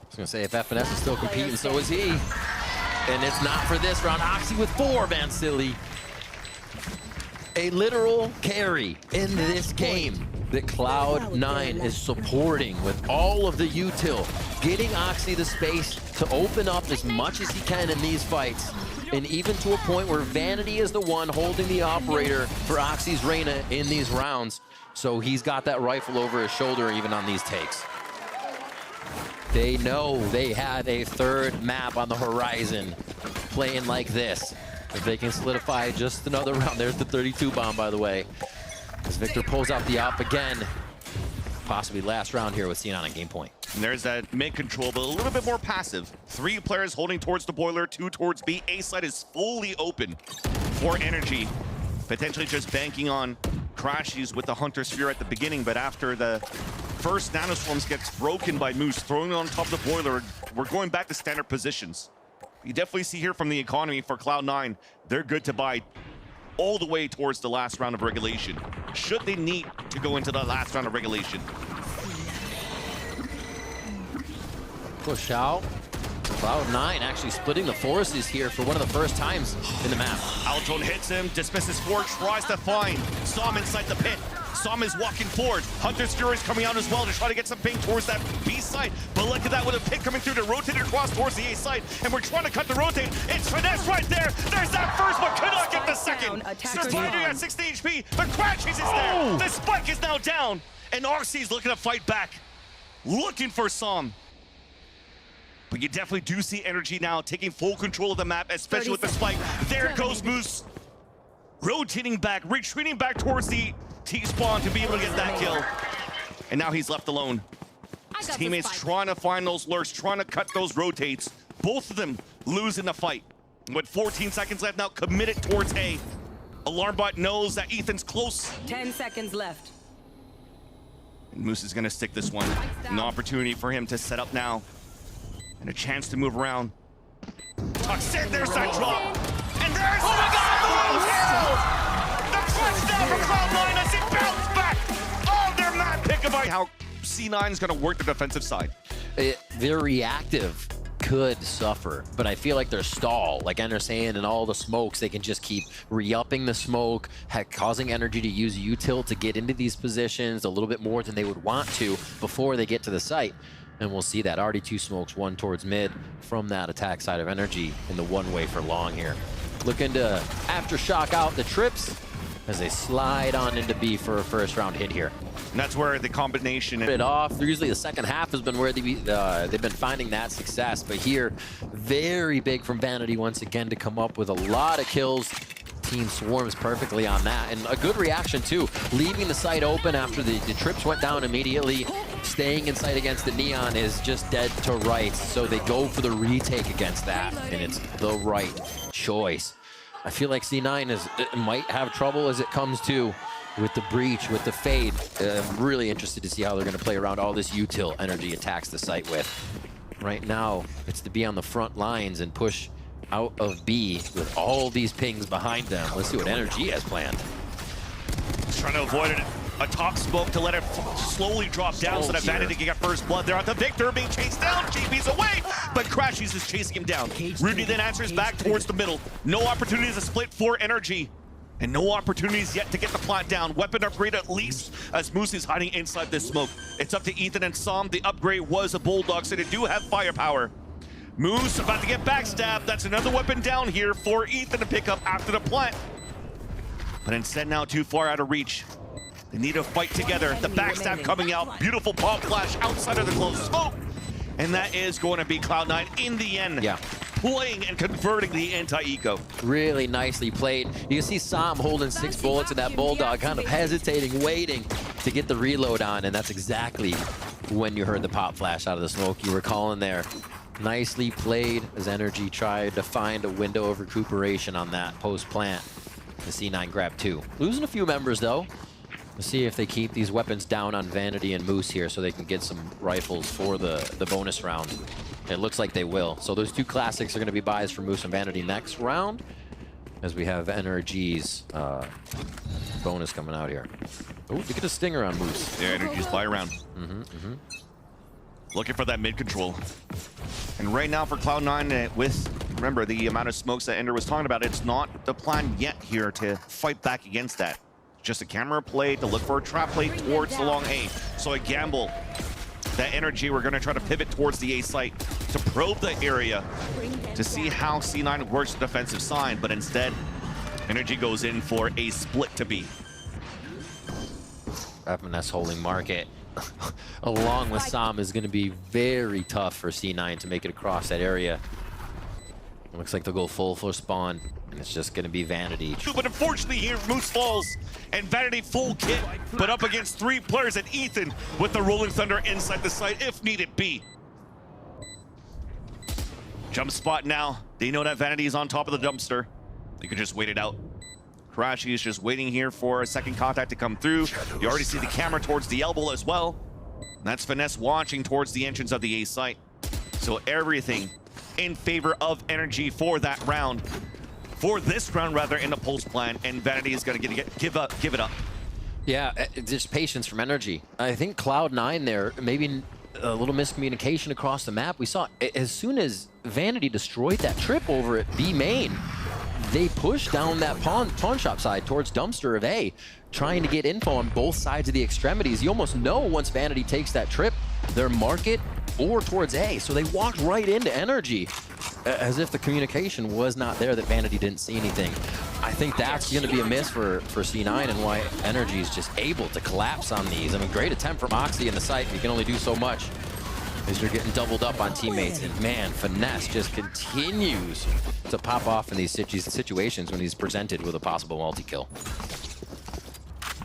was gonna say, if FNS is still competing, so is he. And it's not for this round. Oxy with 4, Van Silly. A literal carry in this game that Cloud9 is supporting with all of the util, getting Oxy the space to open up as much as he can in these fights. and even to a point where Vanity is the one holding the operator for Oxy's Reyna in these rounds. So he's got that rifle over his shoulder even on these takes. They know they had a third map on the horizon playing like this. If they can solidify just another round, there's the 32 bomb, by the way. As Victor pulls out the op again. Possibly last round here with C9 on game point. And there's that mid control, but a little bit more passive. 3 players holding towards the boiler, 2 towards B. A side is fully open for NRG. Potentially just banking on crashes with the Hunter Sphere at the beginning, but after the first nanoswarms gets broken by Moose, throwing it on top of the boiler, we're going back to standard positions. You definitely see here from the economy for Cloud9, they're good to buy all the way towards the last round of regulation, should they need to go into the last round of regulation. Push out. Cloud9 actually splitting the forces here for one of the first times in the map. Aldrone hits him, dismisses 4, tries to find Som inside the pit. Som is walking forward. Hunter's Fury is coming out as well to try to get some ping towards that B side. But look at that with a pit coming through to rotate it across towards the A side. And we're trying to cut the rotate. It's Finesse right there. There's that first, but could not get the second. Surviving at 60 HP. The crashes is there. The spike is now down. And RC's looking to fight back. Looking for Som. But you definitely do see NRG now taking full control of the map, especially with the spike. There goes Moose. Rotating back, retreating back towards the T-spawn to be able to get that kill. And now he's left alone. His teammates trying to find those lurks, trying to cut those rotates. Both of them losing the fight. With 14 seconds left now, committed towards A. Alarmbot knows that Ethan's close. 10 seconds left. And Moose is gonna stick this one. An opportunity for him to set up now. And a chance to move around. Tucks in, there's that drop. And there's the touchdown from Cloud9 as he bounced back. Oh, their map pick about how C9 is going to work the defensive side. Their reactive could suffer, but I feel like their stall, like Ender's saying, and all the smokes, they can just keep re-upping the smoke, causing NRG to use util to get into these positions a little bit more than they would want to before they get to the site. And we'll see that. Already 2 smokes, 1 towards mid from that attack side of NRG in the one-way for long here. Looking to aftershock out the trips as they slide on into B for a first round hit here. And that's where the combination... It off. Usually the second half has been where they've been finding that success. But here, very big from Vanity once again to come up with a lot of kills. Team swarms perfectly on that. And a good reaction too. Leaving the site open after the trips went down immediately. Staying in sight against the Neon is just dead to rights. So they go for the retake against that. And it's the right choice. I feel like C9 might have trouble as it comes to with the breach, with the fade. I'm really interested to see how they're going to play around all this util NRG attacks the site with. Right now, it's to be on the front lines and push out of B with all these pings behind them. Let's see what NRG has planned. He's trying to avoid it. A top smoke to let it slowly drop down so that Vanity can get first blood. They're at the Victor being chased down. GB's away, but Crashies is chasing him down. Rudy then answers back towards the middle. No opportunities to split for NRG. And no opportunities yet to get the plant down. Weapon upgrade at least as Moose is hiding inside this smoke. It's up to Ethan and Som. The upgrade was a Bulldog, so they do have firepower. Moose about to get backstabbed. That's another weapon down here for Ethan to pick up after the plant. But instead now too far out of reach. They need to fight together. The backstab coming out. Beautiful pop flash outside of the close smoke. And that is going to be Cloud9 in the end. Yeah. Playing and converting the anti-eco. Really nicely played. You can see Som holding 6 bullets and that Bulldog kind of hesitating, waiting to get the reload on. And that's exactly when you heard the pop flash out of the smoke you were calling there. Nicely played as NRG tried to find a window of recuperation on that post-plant. The C9 grabbed 2. Losing a few members though. Let's see if they keep these weapons down on Vanity and Moose here so they can get some rifles for the bonus round. It looks like they will. So those 2 classics are going to be buys for Moose and Vanity next round as we have NRG's bonus coming out here. Oh, we get a stinger on Moose. Yeah, NRG's buy round. Looking for that mid control. And right now for Cloud9 with, remember, the amount of smokes that Ender was talking about, it's not the plan yet here to fight back against that. Just a camera play to look for a trap play towards the long A. So a gamble that NRG, we're going to try to pivot towards the A site. to probe the area to see how C9 works the defensive side, but instead, NRG goes in for a split to B. FNS holding market along with Sam is going to be very tough for C9 to make it across that area. It looks like they'll go full for spawn, and it's just going to be Vanity. But unfortunately here, Moose falls, and Vanity full kit, but up against 3 players, and Ethan with the Rolling Thunder inside the site, if needed be. Jump spot now. They know that Vanity is on top of the dumpster. They could just wait it out. Karashi is just waiting here for a second contact to come through. You already see the camera towards the elbow as well. And that's Finesse watching towards the entrance of the A site. So everything in favor of NRG for that round. For this round, rather, in the pulse plan, and Vanity is going to give it up. Yeah, just patience from NRG. I think Cloud9 there, maybe a little miscommunication across the map. We saw as soon as Vanity destroyed that trip over at B main, they pushed down that pawn shop side towards dumpster of A, trying to get info on both sides of the extremities. You almost know once Vanity takes that trip, their market or towards A. So they walked right into NRG as if the communication was not there, that Vanity didn't see anything. I think that's going to be a miss for C9, and why NRG is just able to collapse on these. I mean, great attempt from Oxy in the site. You can only do so much as you're getting doubled up on teammates. And man, Finesse just continues to pop off in these situations when he's presented with a possible multi-kill.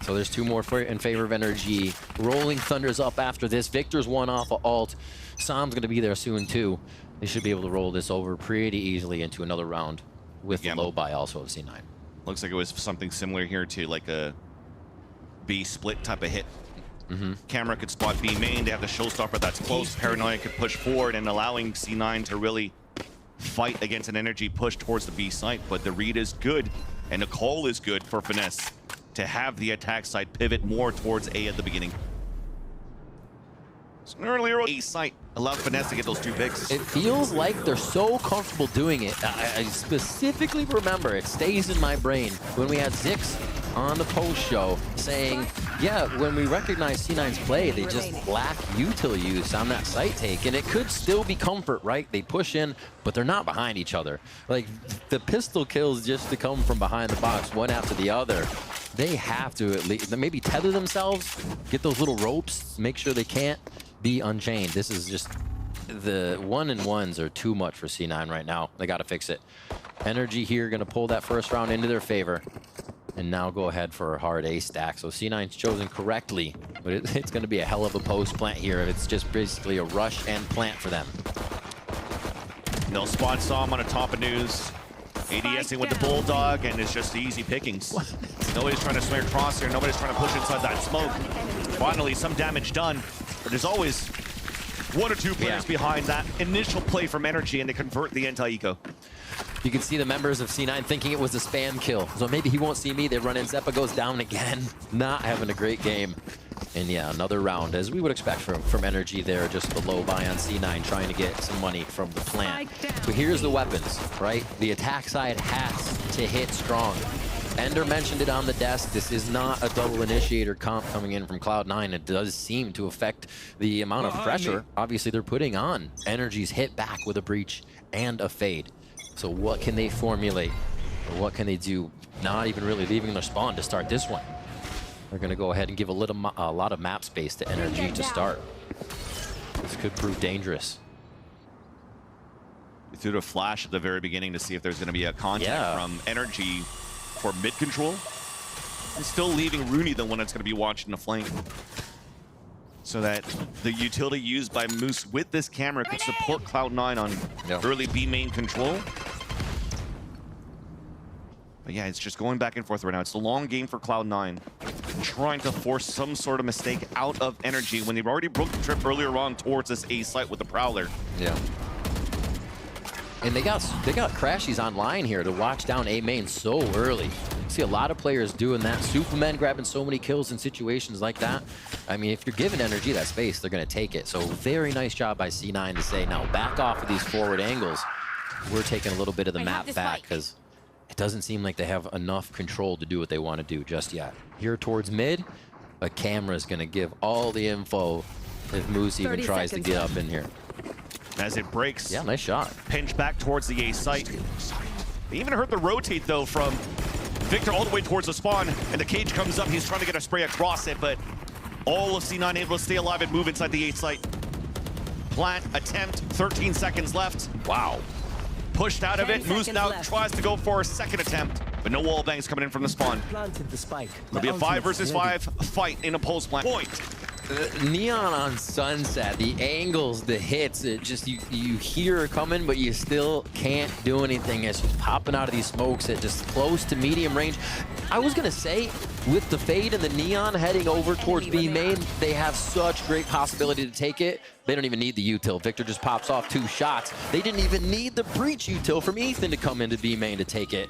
So there's 2 more in favor of NRG. Rolling Thunder's up after this. Victor's 1 off of ult. Sam's gonna be there soon too. They should be able to roll this over pretty easily into another round with the low buy also of C9. Looks like it was something similar here to like a B split type of hit. Camera could spot B main. They have the showstopper that's close. Paranoia could push forward and allowing C9 to really fight against an NRG push towards the B site. But the read is good, and the call is good for Finesse to have the attack side pivot more towards A at the beginning. So an earlier A site allowed Finesse to get those 2 picks. It feels like they're so comfortable doing it. I specifically remember, it stays in my brain, when we had Zix on the post show saying, yeah, when we recognize C9's play, they just lack util use on that site take, and it could still be comfort, right? They push in, but they're not behind each other. Like, the pistol kills just to come from behind the box, one after the other. They have to at least maybe tether themselves, get those little ropes, make sure they can't be unchained. This is just, the 1-on-1s are too much for C9 right now. They got to fix it. NRG here going to pull that first round into their favor, and now go ahead for a hard A stack. So C9's chosen correctly, but it's going to be a hell of a post plant here. It's just basically a rush and plant for them. They'll spot Sam on a top of news. ADSing with the Bulldog, and it's just easy pickings. Nobody's trying to swing across here. Nobody's trying to push inside that smoke. Finally, some damage done. But there's always 1 or 2 players behind that initial play from NRG, and they convert the anti-eco. You can see the members of C9 thinking it was a spam kill. So maybe he won't see me. They run in. Zeppa goes down again. Not having a great game. And yeah, another round, as we would expect from NRG there, just the low buy on C9, trying to get some money from the plant. So here's the weapons, right? The attack side has to hit strong. Ender mentioned it on the desk. This is not a double initiator comp coming in from Cloud9. It does seem to affect the amount of pressure, obviously, they're putting on. NRG's hit back with a breach and a fade. So what can they formulate? Or what can they do? Not even really leaving their spawn to start this one. They're going to go ahead and give a lot of map space to NRG to start. This could prove dangerous. We threw a flash at the very beginning to see if there's going to be a contact from NRG for mid control. And still leaving Rooney the one that's going to be watching the flank. So that the utility used by Moose with this camera could support Cloud9 on early B main control. But yeah, it's just going back and forth right now. It's a long game for Cloud9, trying to force some sort of mistake out of NRG when they've already broke the trip earlier on towards this A site with the Prowler. Yeah. And they got Crashies online here to watch down A main so early. See a lot of players doing that. Superman grabbing so many kills in situations like that. I mean, if you're giving NRG that space, they're going to take it. So very nice job by C9 to say, now back off of these forward angles. We're taking a little bit of the map back because it doesn't seem like they have enough control to do what they want to do just yet. Here towards mid, a camera's going to give all the info if Moose even tries to get up in here. as it breaks. Yeah, nice shot. Pinch back towards the A site. They even heard the rotate though from Victor all the way towards the spawn, and the cage comes up. He's trying to get a spray across it, but all of C9 able to stay alive and move inside the A site. Plant attempt, 13 seconds left. Wow. Pushed out of it, moves out, left. tries to go for a second attempt, but no wall bangs coming in from the spawn. Planted the spike. It'll be a 5 versus 5 fight in a pulse plant. Point. Neon on Sunset, the angles, the hits, it just, you hear it coming, but you still can't do anything. It's just popping out of these smokes at just close to medium range. I was gonna say, with the Fade and the Neon heading over towards B main, they have such great possibility to take it. They don't even need the util. Victor just pops off 2 shots. They didn't even need the breach util from Ethan to come into B main to take it.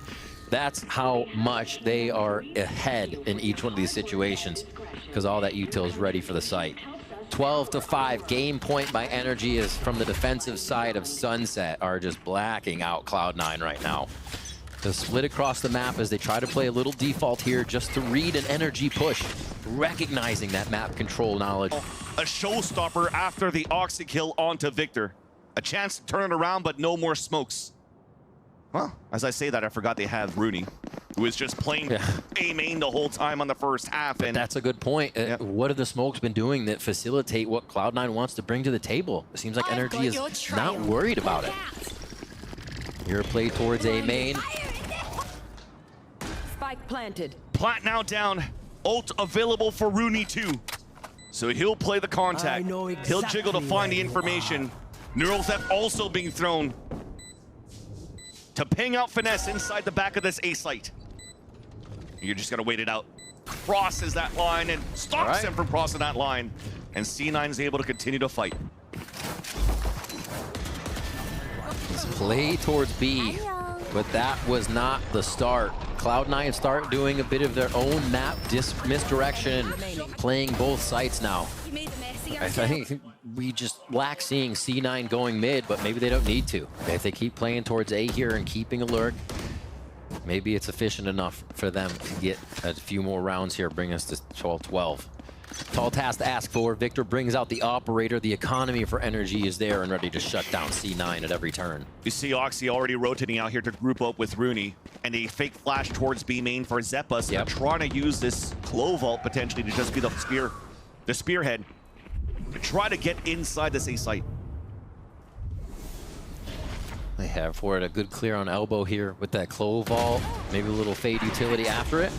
That's how much they are ahead in each one of these situations, because all that util is ready for the site. 12-5, game point by NRG is from the defensive side of Sunset, are just blacking out Cloud9 right now. To split across the map as they try to play a little default here just to read an NRG push, recognizing that map control knowledge. A showstopper after the Oxy kill onto Victor. A chance to turn it around, but no more smokes. Well, as I say that, I forgot they have Rooney, who is just playing A main the whole time on the first half. And that's a good point. What have the smokes been doing that facilitate what Cloud9 wants to bring to the table? It seems like NRG is not worried about it. Here a play towards A main. Spike planted. Plant now down. Ult available for Rooney too. So he'll play the contact. He'll jiggle to find the information. Neural Theft also being thrown to ping out Finesse inside the back of this A site. You're just gonna wait it out. Crosses that line and stops him from crossing that line. And C9 is able to continue to fight. Let's play towards B, but that was not the start. Cloud9 start doing a bit of their own map misdirection, playing both sites now. I think we just lack seeing C9 going mid, but maybe they don't need to. If they keep playing towards A here and keeping a lurk, maybe it's efficient enough for them to get a few more rounds here, bring us to 12-12. Tall task to ask for. Victor brings out the operator. The economy for NRG is there and ready to shut down C9 at every turn. You see Oxy already rotating out here to group up with Rooney, and a fake flash towards B main for Zeppa. So they're trying to use this Clo Vault potentially to just be the spearhead, to try to get inside this A site. They have for it a good clear on elbow here with that Clo Vault. Maybe a little Fade utility after it.